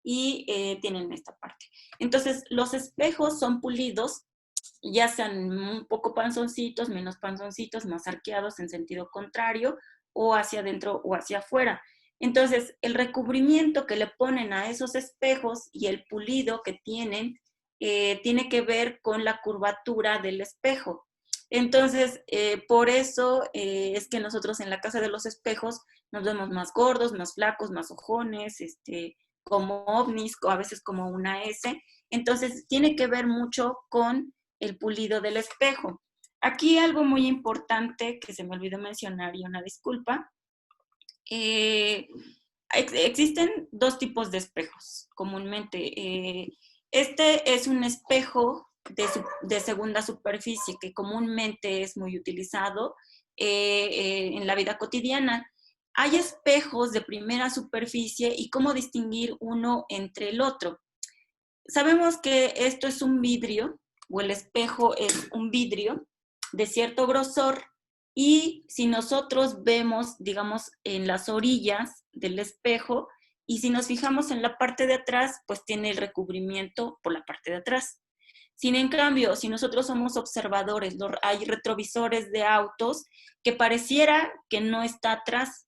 y tienen esta parte. Entonces, los espejos son pulidos, ya sean un poco panzoncitos, menos panzoncitos, más arqueados en sentido contrario, o hacia adentro o hacia afuera. Entonces, el recubrimiento que le ponen a esos espejos y el pulido que tienen, tiene que ver con la curvatura del espejo. Entonces, por eso es que nosotros en la casa de los espejos nos vemos más gordos, más flacos, más ojones, como ovnis, o a veces como una S. Entonces, tiene que ver mucho con el pulido del espejo. Aquí algo muy importante que se me olvidó mencionar, y una disculpa. Existen dos tipos de espejos comúnmente. Este es un espejo de segunda superficie que comúnmente es muy utilizado en la vida cotidiana. hay espejos de primera superficie y cómo distinguir uno entre el otro. Sabemos que esto es un vidrio, o el espejo es un vidrio de cierto grosor, y si nosotros vemos, digamos, en las orillas del espejo, y si nos fijamos en la parte de atrás, pues tiene el recubrimiento por la parte de atrás. Sin en cambio, si nosotros somos observadores, hay retrovisores de autos que pareciera que no está atrás.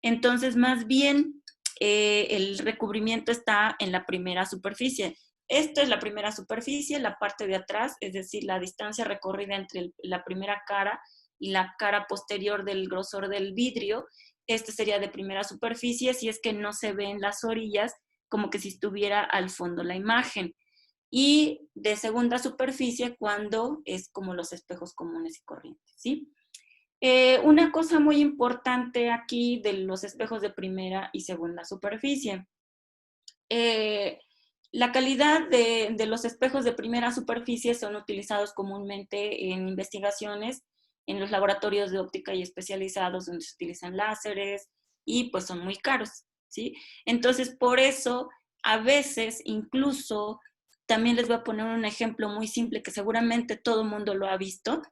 Entonces, más bien, el recubrimiento está en la primera superficie. Esta es la primera superficie, la parte de atrás, es decir, la distancia recorrida entre la primera cara y la cara posterior del grosor del vidrio. Este sería de primera superficie, si es que no se ve en las orillas, como que si estuviera al fondo la imagen. Y de segunda superficie cuando es como los espejos comunes y corrientes, ¿sí? Una cosa muy importante aquí de los espejos de primera y segunda superficie. La calidad de los espejos de primera superficie son utilizados comúnmente en investigaciones en los laboratorios de óptica y especializados donde se utilizan láseres y pues son muy caros, ¿sí? Entonces, por eso, a veces incluso, también les voy a poner un ejemplo muy simple que seguramente todo el mundo lo ha visto.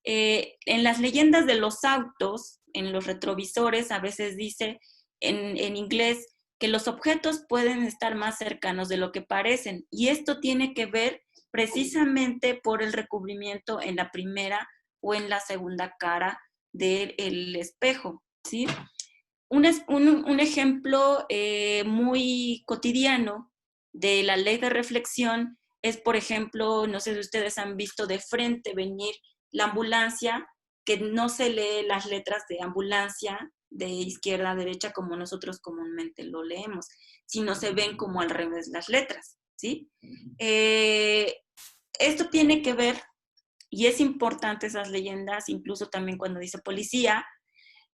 En las leyendas de los autos, en los retrovisores, a veces dice en inglés que los objetos pueden estar más cercanos de lo que parecen, y esto tiene que ver precisamente por el recubrimiento en la primera o en la segunda cara del espejo, ¿sí? Un ejemplo muy cotidiano de la ley de reflexión es, por ejemplo, no sé si ustedes han visto de frente venir la ambulancia, que no se lee las letras de ambulancia de izquierda a derecha como nosotros comúnmente lo leemos, sino se ven como al revés las letras, ¿sí? Esto tiene que ver, y es importante esas leyendas, incluso también cuando dice policía.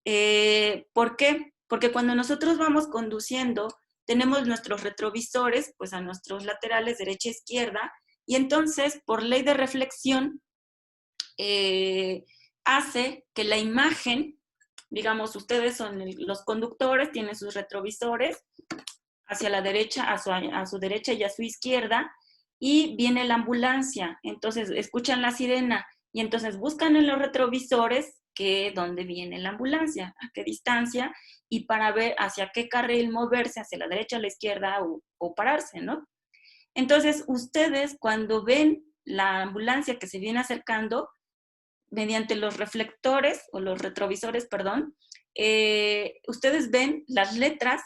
¿Por qué? Porque cuando nosotros vamos conduciendo, tenemos nuestros retrovisores, pues a nuestros laterales, derecha e izquierda, y entonces, por ley de reflexión, hace que la imagen, digamos, ustedes son los conductores, tienen sus retrovisores hacia la derecha, a su derecha y a su izquierda, y viene la ambulancia. Entonces, escuchan la sirena y entonces buscan en los retrovisores dónde viene la ambulancia, a qué distancia, y para ver hacia qué carril moverse, hacia la derecha, a la izquierda o pararse, ¿no? Entonces, ustedes cuando ven la ambulancia que se viene acercando, mediante los reflectores, o los retrovisores, perdón, ustedes ven las letras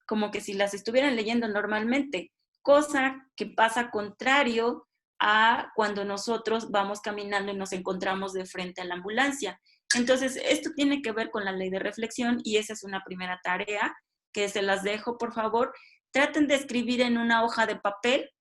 como que si las estuvieran leyendo normalmente, cosa que pasa contrario a cuando nosotros vamos caminando y nos encontramos de frente a la ambulancia. Entonces, esto tiene que ver con la ley de reflexión, y esa es una primera tarea que se las dejo, por favor. Traten de escribir en una hoja de papel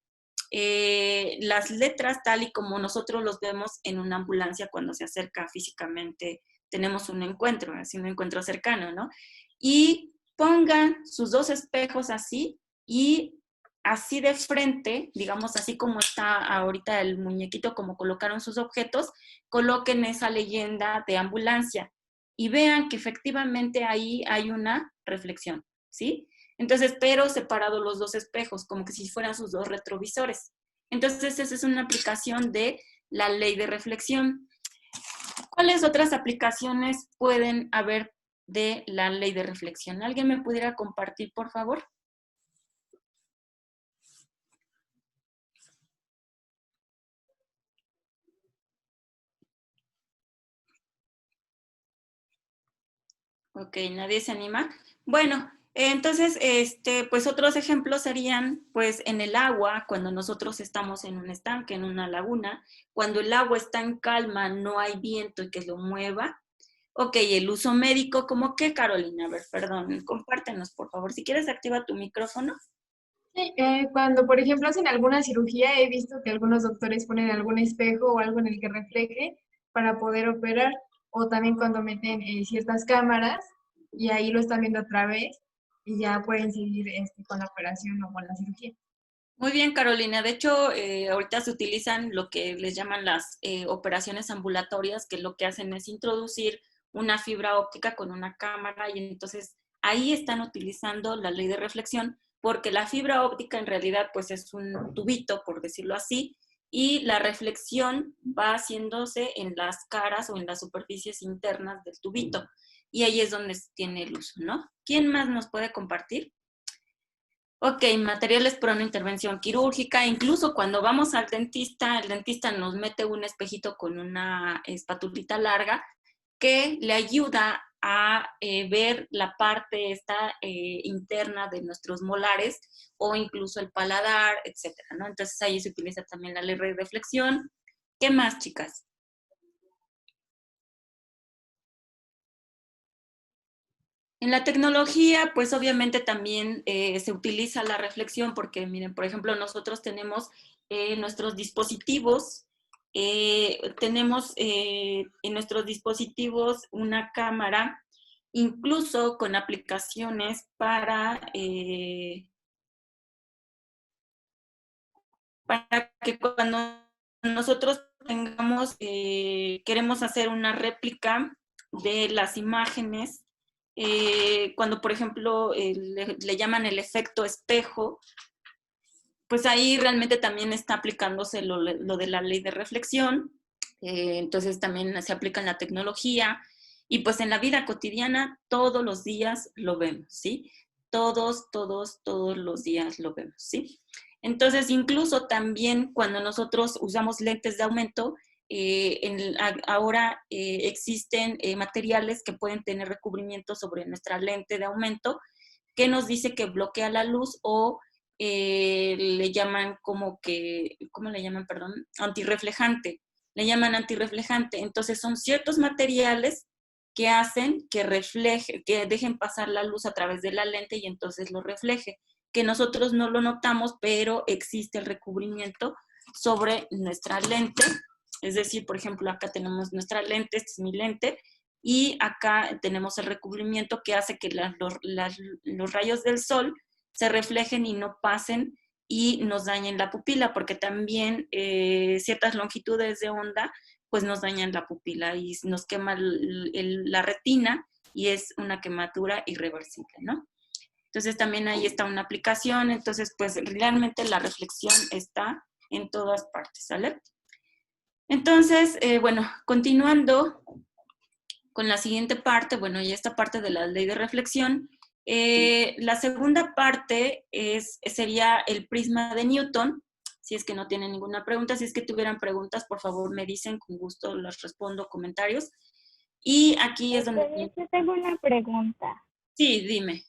las letras tal y como nosotros los vemos en una ambulancia cuando se acerca físicamente, tenemos un encuentro, así un encuentro cercano, ¿no? Y pongan sus dos espejos así, y así de frente, digamos así como está ahorita el muñequito, como colocaron sus objetos, coloquen esa leyenda de ambulancia y vean que efectivamente ahí hay una reflexión, ¿sí? Entonces, pero separados los dos espejos, como que si fueran sus dos retrovisores. Entonces, esa es una aplicación de la ley de reflexión. ¿Cuáles otras aplicaciones pueden haber de la ley de reflexión? ¿Alguien me pudiera compartir, por favor? Ok, nadie se anima. Bueno, entonces, pues otros ejemplos serían, pues en el agua, cuando nosotros estamos en un estanque, en una laguna, cuando el agua está en calma, no hay viento y que lo mueva. Ok, el uso médico, ¿cómo qué, Carolina? A ver, perdón, compártenos, por favor. Si quieres, activa tu micrófono. Sí, cuando, por ejemplo, hacen alguna cirugía, he visto que algunos doctores ponen algún espejo o algo en el que refleje para poder operar, o también cuando meten ciertas cámaras y ahí lo están viendo otra vez y ya pueden seguir con la operación o con la cirugía. Muy bien, Carolina. De hecho, ahorita se utilizan lo que les llaman las operaciones ambulatorias, que lo que hacen es introducir una fibra óptica con una cámara, y entonces ahí están utilizando la ley de reflexión, porque la fibra óptica en realidad pues es un tubito, por decirlo así, y la reflexión va haciéndose en las caras o en las superficies internas del tubito, y ahí es donde tiene el uso, ¿no? ¿Quién más nos puede compartir? Ok, materiales para una intervención quirúrgica. Incluso cuando vamos al dentista, el dentista nos mete un espejito con una espatulita larga que le ayuda a ver la parte esta interna de nuestros molares o incluso el paladar, etcétera, ¿no? Entonces ahí se utiliza también la ley de reflexión. ¿Qué más, chicas? En la tecnología, pues obviamente también se utiliza la reflexión porque, miren, por ejemplo, nosotros tenemos nuestros dispositivos, tenemos en nuestros dispositivos una cámara, incluso con aplicaciones para que cuando nosotros tengamos, queremos hacer una réplica de las imágenes, cuando por ejemplo le llaman el efecto espejo, pues ahí realmente también está aplicándose lo de la ley de reflexión, entonces también se aplica en la tecnología, y pues en la vida cotidiana todos los días lo vemos, ¿sí? Todos los días lo vemos, ¿sí? Entonces, incluso también cuando nosotros usamos lentes de aumento, ahora existen materiales que pueden tener recubrimiento sobre nuestra lente de aumento, que nos dice que bloquea la luz o le llaman como que, ¿cómo le llaman? Perdón, antirreflejante. Le llaman antirreflejante. Entonces son ciertos materiales que hacen que refleje, que dejen pasar la luz a través de la lente y entonces lo refleje, que nosotros no lo notamos, pero existe el recubrimiento sobre nuestra lente. Es decir, por ejemplo, acá tenemos nuestra lente, esta es mi lente, y acá tenemos el recubrimiento que hace que los rayos del sol se reflejen y no pasen y nos dañen la pupila, porque también ciertas longitudes de onda pues nos dañan la pupila y nos quema la retina y es una quemadura irreversible, ¿no? Entonces también ahí está una aplicación, entonces pues realmente la reflexión está en todas partes, ¿sale? Entonces, bueno, continuando con la siguiente parte, bueno, y esta parte de la ley de reflexión, la segunda parte sería el prisma de Newton. Si es que no tienen ninguna pregunta, si es que tuvieran preguntas, por favor me dicen, con gusto las respondo, comentarios. Y aquí es donde... Yo tengo una pregunta. Sí, dime.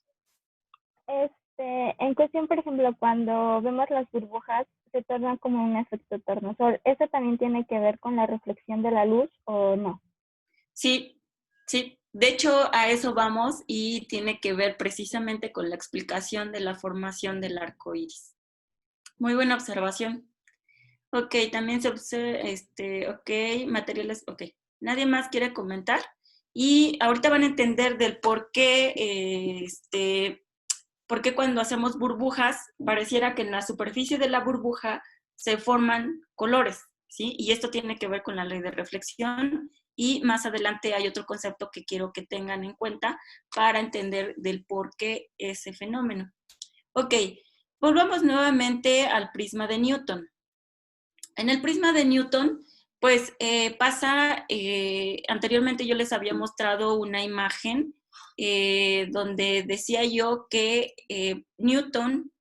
En cuestión, por ejemplo, cuando vemos las burbujas, se tornan como un efecto tornasol. ¿Eso también tiene que ver con la reflexión de la luz o no? Sí, sí. De hecho, a eso vamos y tiene que ver precisamente con la explicación de la formación del arco iris. Muy buena observación. Ok, también se observa, ok, materiales, ok. ¿Nadie más quiere comentar? Y ahorita van a entender del por qué, por qué cuando hacemos burbujas, pareciera que en la superficie de la burbuja se forman colores, ¿sí? Y esto tiene que ver con la ley de reflexión. Y más adelante hay otro concepto que quiero que tengan en cuenta para entender del por qué ese fenómeno. Ok, volvamos nuevamente al prisma de Newton. En el prisma de Newton, pues pasa, anteriormente yo les había mostrado una imagen donde decía yo que Newton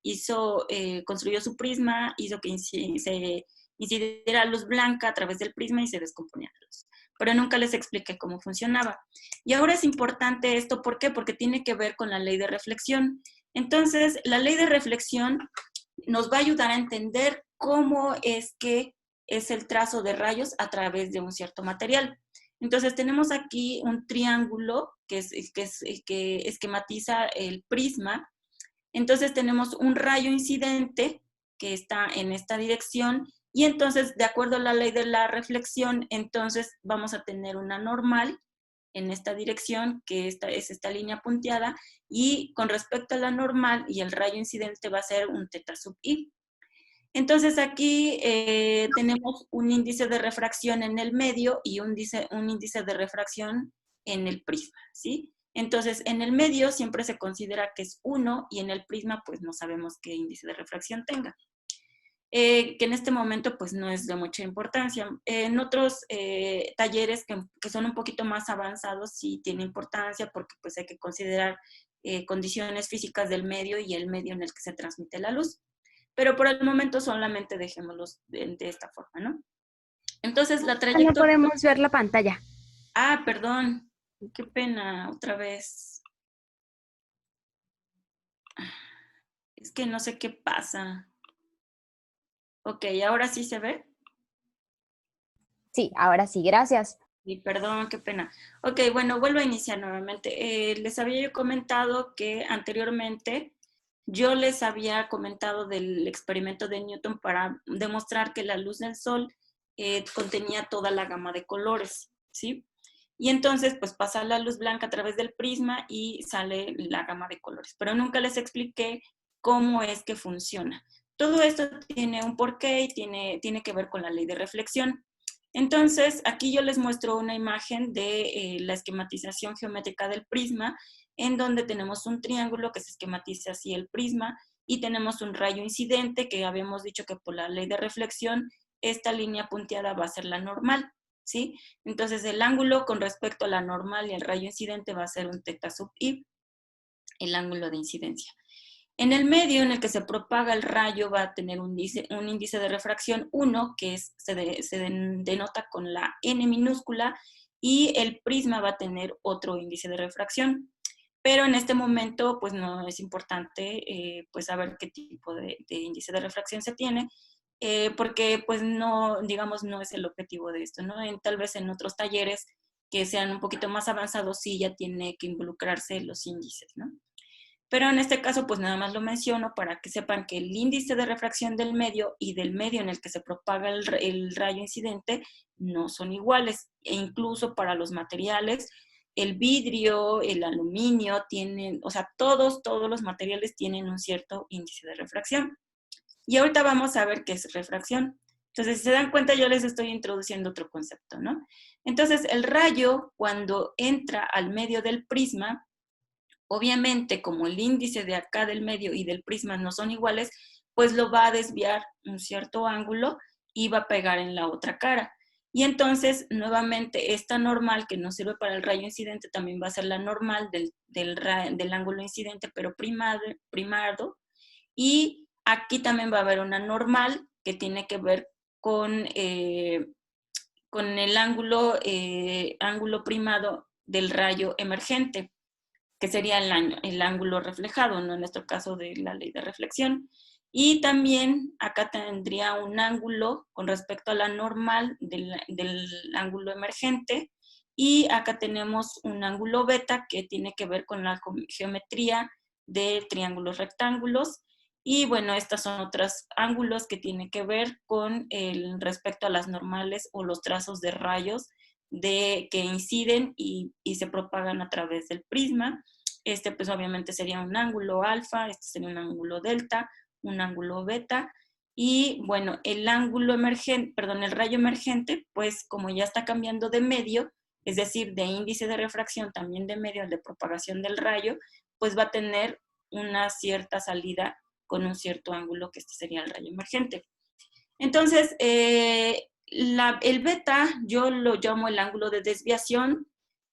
construyó su prisma, hizo que se incidiera luz blanca a través del prisma y se descomponía la luz. Pero nunca les expliqué cómo funcionaba. Y ahora es importante esto, ¿por qué? Porque tiene que ver con la ley de reflexión. Entonces, la ley de reflexión nos va a ayudar a entender cómo es que es el trazo de rayos a través de un cierto material. Entonces tenemos aquí un triángulo que esquematiza el prisma. Entonces tenemos un rayo incidente que está en esta dirección y entonces de acuerdo a la ley de la reflexión, entonces vamos a tener una normal en esta dirección, que es esta línea punteada, y con respecto a la normal y el rayo incidente va a ser un θ sub i. Entonces aquí tenemos un índice de refracción en el medio y un índice de refracción en el prisma, ¿sí? Entonces, en el medio siempre se considera que es 1 y en el prisma pues no sabemos qué índice de refracción tenga. Que en este momento pues no es de mucha importancia. En otros talleres que son un poquito más avanzados sí tiene importancia porque pues hay que considerar condiciones físicas del medio y el medio en el que se transmite la luz. Pero por el momento solamente dejémoslos de esta forma, ¿no? Entonces la trayectoria... No podemos ver la pantalla. Ah, perdón. Qué pena, otra vez. Es que no sé qué pasa. Ok, ¿ahora sí se ve? Sí, ahora sí, gracias. Y perdón, qué pena. Ok, bueno, vuelvo a iniciar nuevamente. Les había yo comentado que anteriormente yo les había comentado del experimento de Newton para demostrar que la luz del sol contenía toda la gama de colores, ¿sí? Y entonces, pues pasa la luz blanca a través del prisma y sale la gama de colores. Pero nunca les expliqué cómo es que funciona. Todo esto tiene un porqué y tiene que ver con la ley de reflexión. Entonces, aquí yo les muestro una imagen de la esquematización geométrica del prisma, en donde tenemos un triángulo que se esquematiza así el prisma, y tenemos un rayo incidente que habíamos dicho que por la ley de reflexión, esta línea punteada va a ser la normal, ¿sí? Entonces, el ángulo con respecto a la normal y el rayo incidente va a ser un teta sub i, el ángulo de incidencia. En el medio en el que se propaga el rayo va a tener un índice de refracción 1, que se denota con la n minúscula, y el prisma va a tener otro índice de refracción. Pero en este momento, pues no es importante pues saber qué tipo de índice de refracción se tiene, porque pues no, digamos, no es el objetivo de esto, ¿no? Tal vez en otros talleres que sean un poquito más avanzados sí ya tiene que involucrarse los índices, ¿no? Pero en este caso, pues nada más lo menciono para que sepan que el índice de refracción del medio y del medio en el que se propaga el rayo incidente no son iguales. E incluso para los materiales, el vidrio, el aluminio, tienen, o sea, todos los materiales tienen un cierto índice de refracción. Y ahorita vamos a ver qué es refracción. Entonces, si se dan cuenta, yo les estoy introduciendo otro concepto, ¿no? Entonces, el rayo, cuando entra al medio del prisma, obviamente, como el índice de acá del medio y del prisma no son iguales, pues lo va a desviar un cierto ángulo y va a pegar en la otra cara. Y entonces, nuevamente, esta normal que nos sirve para el rayo incidente también va a ser la normal del ángulo incidente, pero primado. Y aquí también va a haber una normal que tiene que ver con el ángulo primado del rayo emergente, que sería el ángulo reflejado, ¿no? En nuestro caso de la ley de reflexión. Y también acá tendría un ángulo con respecto a la normal del ángulo emergente, y acá tenemos un ángulo beta que tiene que ver con la geometría de triángulos rectángulos. Y bueno, estos son otros ángulos que tienen que ver con respecto a las normales o los trazos de rayos que inciden y se propagan a través del prisma. Este pues obviamente sería un ángulo alfa, este sería un ángulo delta, un ángulo beta. Y bueno, el rayo emergente, pues como ya está cambiando de medio, es decir, de índice de refracción, también de medio, de propagación del rayo, pues va a tener una cierta salida con un cierto ángulo, que este sería el rayo emergente. Entonces, el beta yo lo llamo el ángulo de desviación,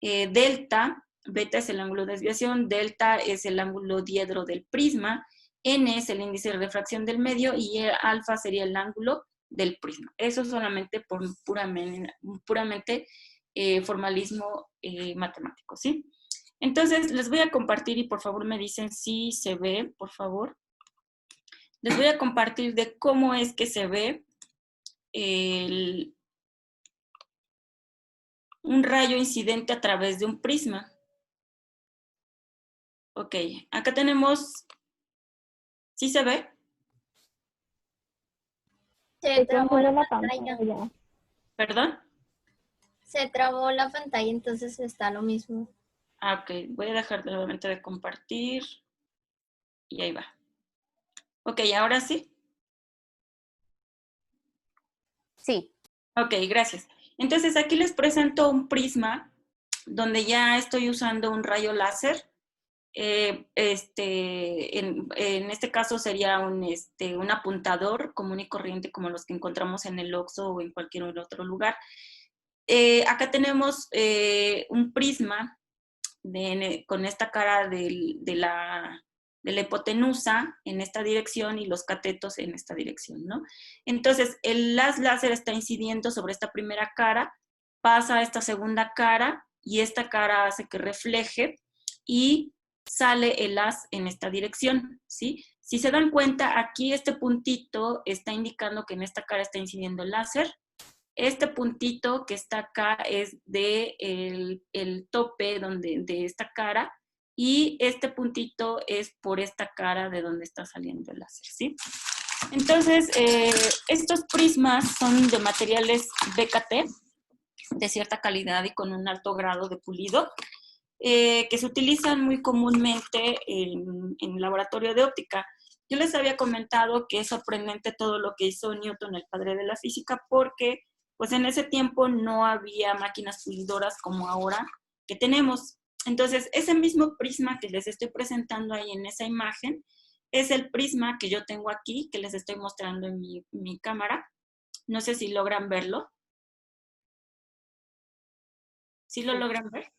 delta, beta es el ángulo de desviación, delta es el ángulo diedro del prisma, n es el índice de refracción del medio y alfa sería el ángulo del prisma. Eso solamente por puramente formalismo matemático, ¿sí? Entonces, les voy a compartir y por favor me dicen si se ve, por favor. Les voy a compartir de cómo es que se ve un rayo incidente a través de un prisma. Ok, acá tenemos... ¿Sí se ve? Se trabó la pantalla. ¿Perdón? Se trabó la pantalla, entonces está lo mismo. Ah, ok, voy a dejar nuevamente de compartir. Y ahí va. Ok, ¿ahora sí? Sí. Ok, gracias. Entonces aquí les presento un prisma donde ya estoy usando un rayo láser. En este caso sería un apuntador común y corriente como los que encontramos en el Oxxo o en cualquier otro lugar. Acá tenemos un prisma con esta cara de la hipotenusa en esta dirección y los catetos en esta dirección, ¿no? Entonces, el láser está incidiendo sobre esta primera cara, pasa a esta segunda cara y esta cara hace que refleje y sale el haz en esta dirección, ¿sí? Si se dan cuenta, aquí este puntito está indicando que en esta cara está incidiendo el láser. Este puntito que está acá es el tope de esta cara y este puntito es por esta cara de donde está saliendo el láser, ¿sí? Entonces, estos prismas son de materiales BKT, de cierta calidad y con un alto grado de pulido, que se utilizan muy comúnmente en el laboratorio de óptica. Yo les había comentado que es sorprendente todo lo que hizo Newton, el padre de la física, porque pues en ese tiempo no había máquinas pulidoras como ahora que tenemos. Entonces, ese mismo prisma que les estoy presentando ahí en esa imagen, es el prisma que yo tengo aquí, que les estoy mostrando en mi cámara. No sé si logran verlo. ¿Sí lo logran ver?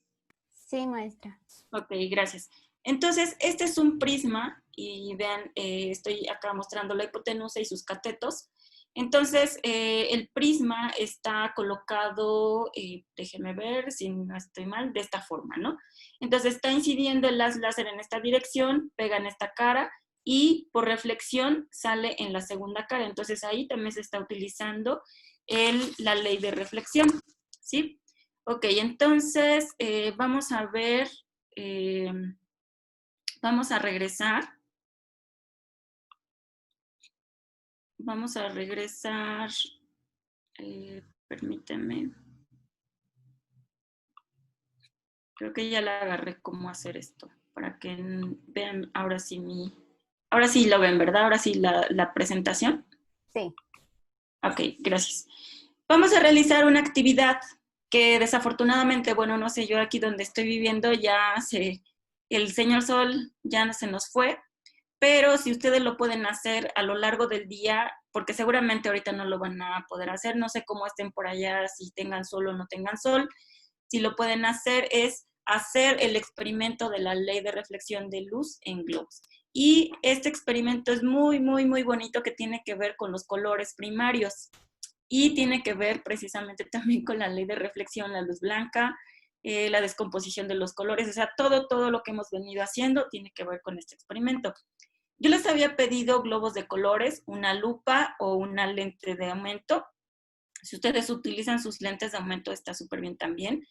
Sí, maestra. Ok, gracias. Entonces, este es un prisma y vean, estoy acá mostrando la hipotenusa y sus catetos. Entonces, el prisma está colocado, déjenme ver si no estoy mal, de esta forma, ¿no? Entonces, está incidiendo el haz láser en esta dirección, pega en esta cara y por reflexión sale en la segunda cara. Entonces, ahí también se está utilizando la ley de reflexión, ¿sí? Ok, entonces vamos a ver, vamos a regresar. Vamos a regresar, permítanme. Creo que ya la agarré cómo hacer esto, para que vean ahora sí ahora sí lo ven, ¿verdad? Ahora sí la presentación. Sí. Ok, gracias. Vamos a realizar una actividad que desafortunadamente, bueno, no sé, yo aquí donde estoy viviendo el señor Sol ya no se nos fue, pero si ustedes lo pueden hacer a lo largo del día, porque seguramente ahorita no lo van a poder hacer, no sé cómo estén por allá, si tengan sol o no tengan sol, si lo pueden hacer es hacer el experimento de la ley de reflexión de luz en globos. Y este experimento es muy, muy, muy bonito, que tiene que ver con los colores primarios y tiene que ver precisamente también con la ley de reflexión, la luz blanca, la descomposición de los colores, o sea, todo lo que hemos venido haciendo tiene que ver con este experimento. Yo les había pedido globos de colores, una lupa o una lente de aumento. Si ustedes utilizan sus lentes de aumento, está súper bien también.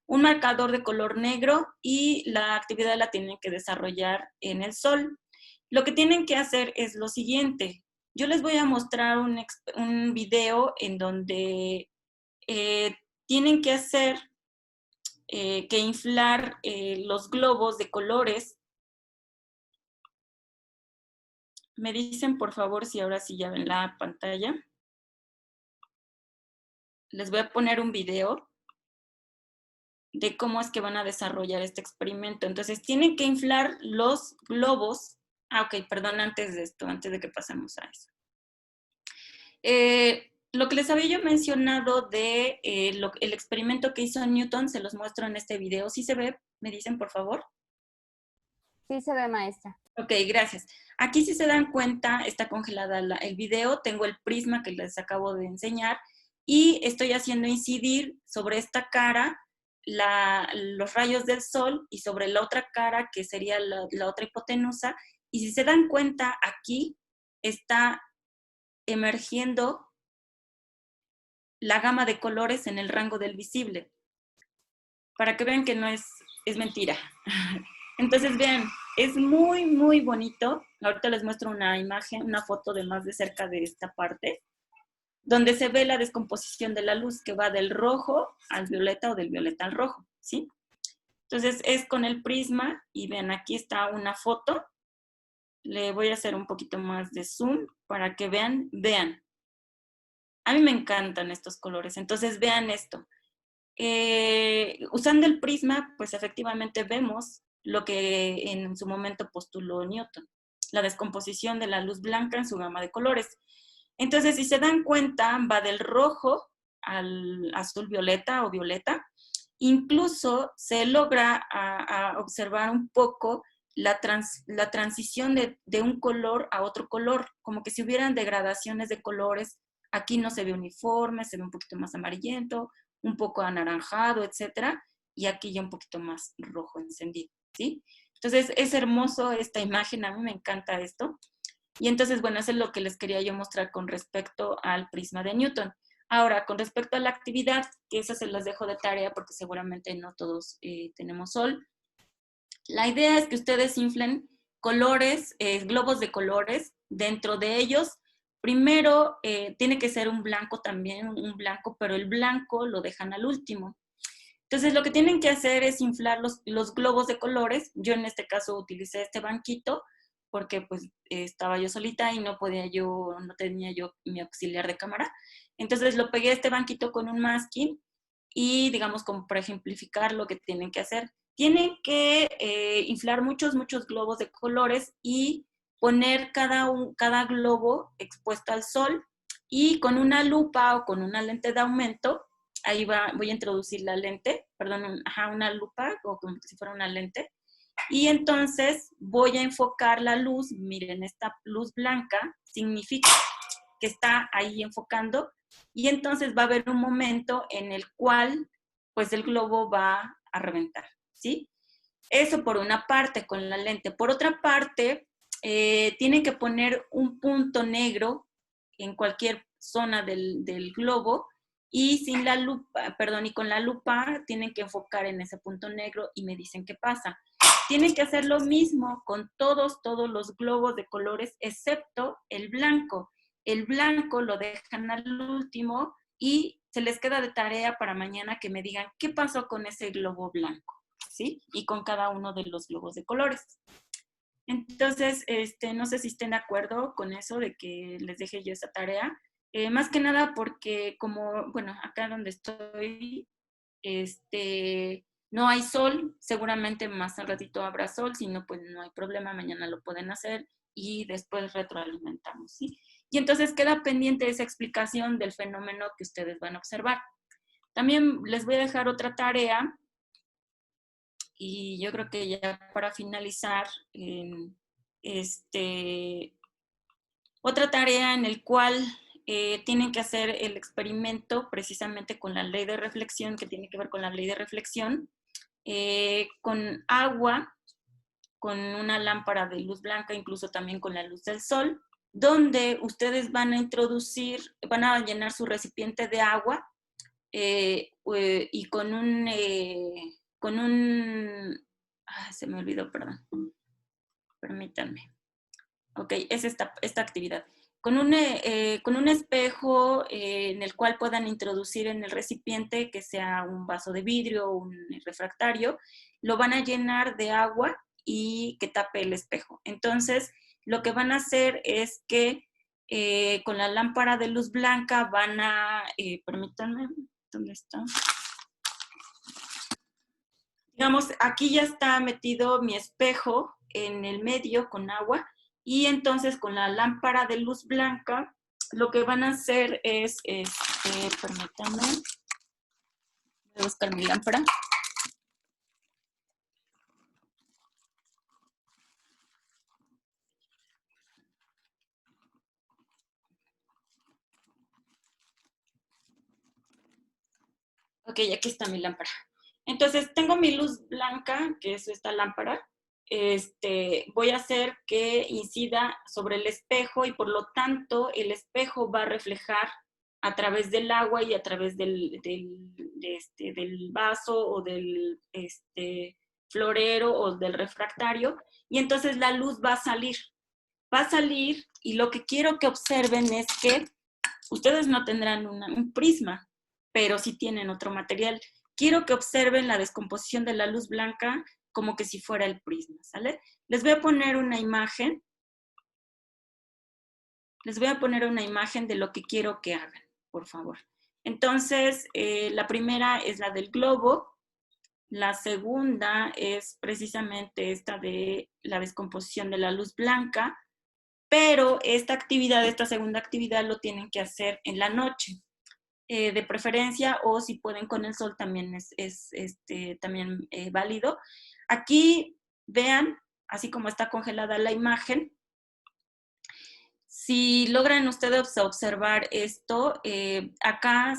Un marcador de color negro y la actividad la tienen que desarrollar en el sol. Lo que tienen que hacer es lo siguiente. Yo les voy a mostrar un video en donde tienen que hacer, que inflar los globos de colores. Me dicen, por favor, si ahora sí ya ven la pantalla. Les voy a poner un video de cómo es que van a desarrollar este experimento. Entonces, tienen que inflar los globos. Ok, perdón, antes de esto, antes de que pasemos a eso. Lo que les había yo mencionado de el experimento que hizo Newton, se los muestro en este video. ¿Sí se ve? ¿Me dicen, por favor? Sí se ve, maestra. Ok, gracias. Aquí, si se dan cuenta, está congelada el video. Tengo el prisma que les acabo de enseñar y estoy haciendo incidir sobre esta cara los rayos del sol y sobre la otra cara, que sería la otra hipotenusa. Y si se dan cuenta, aquí está emergiendo la gama de colores en el rango del visible, para que vean que no es mentira. Entonces, vean, es muy, muy bonito. Ahorita les muestro una imagen, una foto de más de cerca de esta parte, donde se ve la descomposición de la luz que va del rojo al violeta o del violeta al rojo, ¿sí? Entonces, es con el prisma y vean, aquí está una foto. Le voy a hacer un poquito más de zoom para que vean. A mí me encantan estos colores. Entonces, vean esto. Usando el prisma, pues efectivamente vemos lo que en su momento postuló Newton, la descomposición de la luz blanca en su gama de colores. Entonces, si se dan cuenta, va del rojo al azul violeta o violeta. Incluso se logra a observar un poco la transición de un color a otro color, como que si hubieran degradaciones de colores. Aquí no se ve uniforme, se ve un poquito más amarillento, un poco anaranjado, etcétera, y aquí ya un poquito más rojo encendido, ¿sí? Entonces, es hermoso esta imagen, a mí me encanta esto. Y entonces, bueno, eso es lo que les quería yo mostrar con respecto al prisma de Newton. Ahora, con respecto a la actividad, que eso se los dejo de tarea porque seguramente no todos tenemos sol. La idea es que ustedes inflen colores, globos de colores. Dentro de ellos, primero tiene que ser un blanco también, un blanco, pero el blanco lo dejan al último. Entonces, lo que tienen que hacer es inflar los globos de colores. Yo en este caso utilicé este banquito porque pues estaba yo solita y no tenía yo mi auxiliar de cámara. Entonces lo pegué a este banquito con un masking y digamos como para ejemplificar lo que tienen que hacer. Tienen que inflar muchos globos de colores y poner cada globo expuesto al sol y con una lupa o con una lente de aumento, ahí voy a introducir la lente, perdón, una lupa o como si fuera una lente. Y entonces voy a enfocar la luz, miren, esta luz blanca significa que está ahí enfocando y entonces va a haber un momento en el cual pues el globo va a reventar, ¿sí? Eso por una parte con la lente. Por otra parte, tienen que poner un punto negro en cualquier zona del globo y sin la lupa, perdón, y con la lupa tienen que enfocar en ese punto negro y me dicen qué pasa. Tienen que hacer lo mismo con todos los globos de colores, excepto el blanco. El blanco lo dejan al último y se les queda de tarea para mañana que me digan qué pasó con ese globo blanco, ¿sí? Y con cada uno de los globos de colores. Entonces, no sé si estén de acuerdo con eso de que les deje yo esa tarea. Más que nada porque como, bueno, acá donde estoy, no hay sol, seguramente más al ratito habrá sol, si no, pues no hay problema, mañana lo pueden hacer y después retroalimentamos, ¿sí? Y entonces queda pendiente esa explicación del fenómeno que ustedes van a observar. También les voy a dejar otra tarea y yo creo que ya para finalizar, otra tarea en el cual tienen que hacer el experimento precisamente con la ley de reflexión, que tiene que ver con la ley de reflexión, con agua, con una lámpara de luz blanca, incluso también con la luz del sol, donde ustedes van a introducir, van a llenar su recipiente de agua y con un se me olvidó, perdón, permítanme. Ok, es esta actividad. Con un espejo en el cual puedan introducir en el recipiente, que sea un vaso de vidrio o un refractario, lo van a llenar de agua y que tape el espejo. Entonces, lo que van a hacer es que con la lámpara de luz blanca van a, permítanme, ¿dónde está? Digamos, aquí ya está metido mi espejo en el medio con agua y entonces con la lámpara de luz blanca lo que van a hacer es, permítanme, voy a buscar mi lámpara. Ok, aquí está mi lámpara. Entonces, tengo mi luz blanca, que es esta lámpara. Voy a hacer que incida sobre el espejo y por lo tanto el espejo va a reflejar a través del agua y a través del vaso o del florero o del refractario y entonces la luz va a salir. Va a salir y lo que quiero que observen es que ustedes no tendrán un prisma, pero sí tienen otro material. Quiero que observen la descomposición de la luz blanca como que si fuera el prisma, ¿sale? Les voy a poner una imagen. Les voy a poner una imagen de lo que quiero que hagan, por favor. Entonces, la primera es la del globo. La segunda es precisamente esta de la descomposición de la luz blanca, pero esta segunda actividad lo tienen que hacer en la noche, de preferencia, o si pueden con el sol también es también válido. Aquí vean, así como está congelada la imagen, si logran ustedes observar esto, acá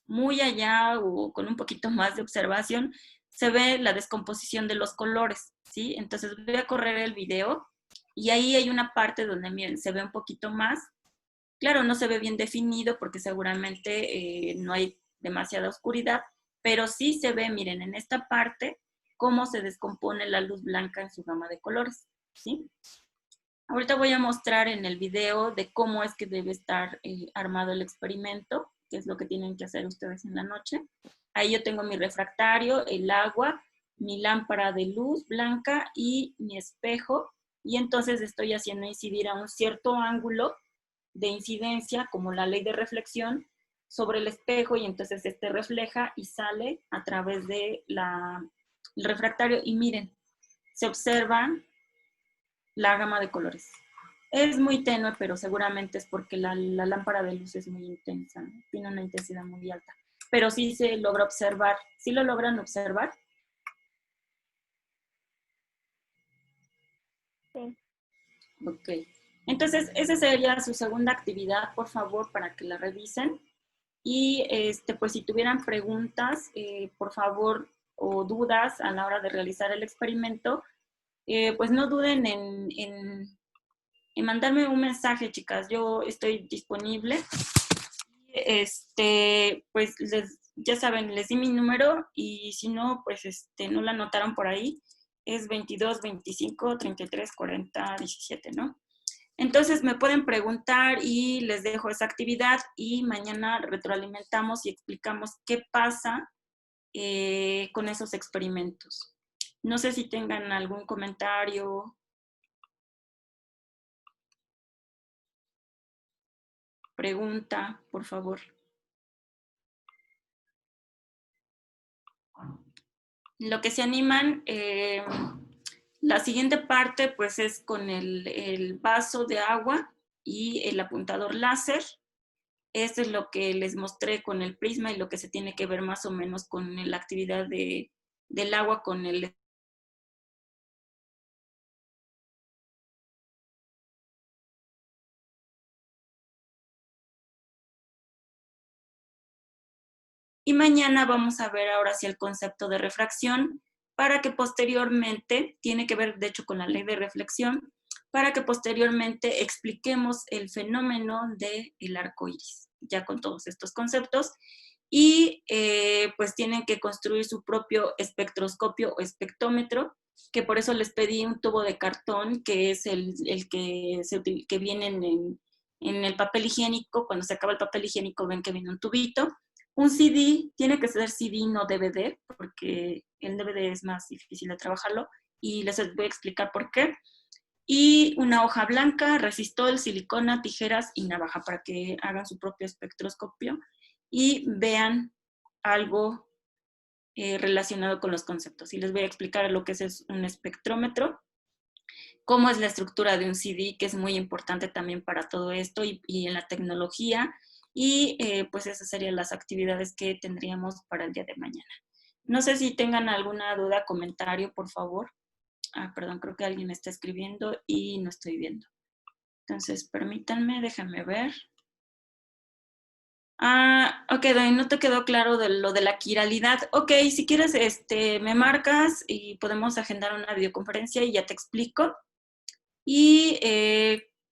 muy allá o con un poquito más de observación, se ve la descomposición de los colores, ¿sí? Entonces voy a correr el video y ahí hay una parte donde, miren, se ve un poquito más. Claro, no se ve bien definido porque seguramente no hay demasiada oscuridad, pero sí se ve, miren, en esta parte, cómo se descompone la luz blanca en su gama de colores, ¿sí? Ahorita voy a mostrar en el video de cómo es que debe estar armado el experimento, que es lo que tienen que hacer ustedes en la noche. Ahí yo tengo mi refractario, el agua, mi lámpara de luz blanca y mi espejo. Y entonces estoy haciendo incidir a un cierto ángulo de incidencia, como la ley de reflexión, sobre el espejo, y entonces este refleja y sale a través de el refractario. Y miren, se observa la gama de colores. Es muy tenue, pero seguramente es porque la lámpara de luz es muy intensa, ¿no? Tiene una intensidad muy alta. Pero sí se logra observar. ¿Sí lo logran observar? Sí. Ok. Entonces, esa sería su segunda actividad, por favor, para que la revisen. Y pues si tuvieran preguntas, por favor, o dudas a la hora de realizar el experimento, pues no duden en mandarme un mensaje, chicas. Yo estoy disponible. Pues ya saben, les di mi número y si no, pues no la anotaron por ahí. Es 22 25 33 40 17, ¿no? Entonces me pueden preguntar y les dejo esa actividad y mañana retroalimentamos y explicamos qué pasa con esos experimentos. No sé si tengan algún comentario. Pregunta, por favor. Lo que se animan, la siguiente parte pues es con el vaso de agua y el apuntador láser. Esto es lo que les mostré con el prisma y lo que se tiene que ver más o menos con la actividad del agua con el... Y mañana vamos a ver ahora sí el concepto de refracción, para que posteriormente, tiene que ver de hecho con la ley de reflexión, para que posteriormente expliquemos el fenómeno del arco iris, ya con todos estos conceptos. Y pues tienen que construir su propio espectroscopio o espectrómetro, que por eso les pedí un tubo de cartón, que es el que viene en el papel higiénico. Cuando se acaba el papel higiénico ven que viene un tubito. Un CD, tiene que ser CD, no DVD, porque el DVD es más difícil de trabajarlo, y les voy a explicar por qué. Y una hoja blanca, resistol, silicona, tijeras y navaja, para que hagan su propio espectroscopio y vean algo relacionado con los conceptos. Y les voy a explicar lo que es un espectrómetro, cómo es la estructura de un CD, que es muy importante también para todo esto y en la tecnología. Y pues esas serían las actividades que tendríamos para el día de mañana. No sé si tengan alguna duda, comentario, por favor. Perdón, creo que alguien está escribiendo y no estoy viendo. Entonces, permítanme, déjenme ver. Ok, Dani, no te quedó claro de lo de la quiralidad. Ok, si quieres, me marcas y podemos agendar una videoconferencia y ya te explico. Y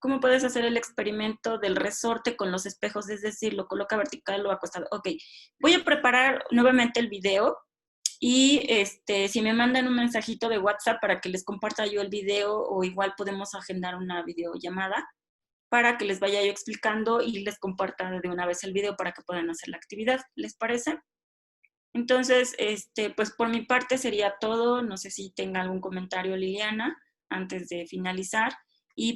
cómo puedes hacer el experimento del resorte con los espejos, es decir, lo coloca vertical o acostado. Ok, voy a preparar nuevamente el video y si me mandan un mensajito de WhatsApp para que les comparta yo el video, o igual podemos agendar una videollamada para que les vaya yo explicando y les comparta de una vez el video para que puedan hacer la actividad. ¿Les parece? Entonces, pues por mi parte sería todo. No sé si tenga algún comentario Liliana antes de finalizar.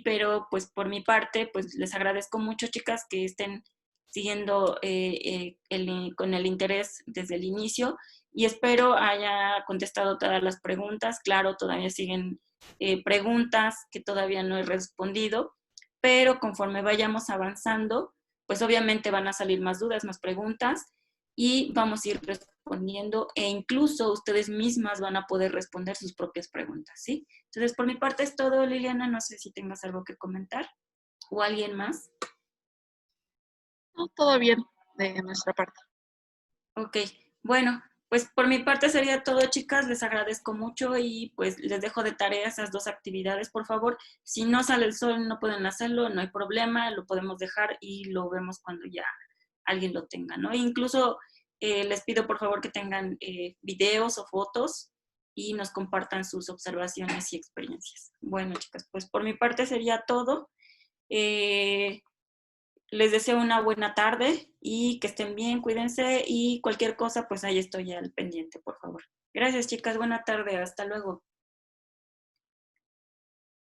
Pero pues por mi parte, pues les agradezco mucho, chicas, que estén siguiendo con el interés desde el inicio y espero haya contestado todas las preguntas. Claro, todavía siguen preguntas que todavía no he respondido, pero conforme vayamos avanzando, pues obviamente van a salir más dudas, más preguntas y vamos a ir respondiendo e incluso ustedes mismas van a poder responder sus propias preguntas, ¿sí? Entonces, por mi parte es todo, Liliana, no sé si tengas algo que comentar o alguien más. No, todo bien de nuestra parte. Ok, bueno, pues por mi parte sería todo, chicas, les agradezco mucho y pues les dejo de tarea esas 2 actividades, por favor. Si no sale el sol, no pueden hacerlo, no hay problema, lo podemos dejar y lo vemos cuando ya alguien lo tenga, ¿no? Incluso les pido por favor que tengan videos o fotos y nos compartan sus observaciones y experiencias. Bueno, chicas, pues por mi parte sería todo. Les deseo una buena tarde y que estén bien, cuídense y cualquier cosa, pues ahí estoy al pendiente, por favor. Gracias, chicas, buena tarde, hasta luego.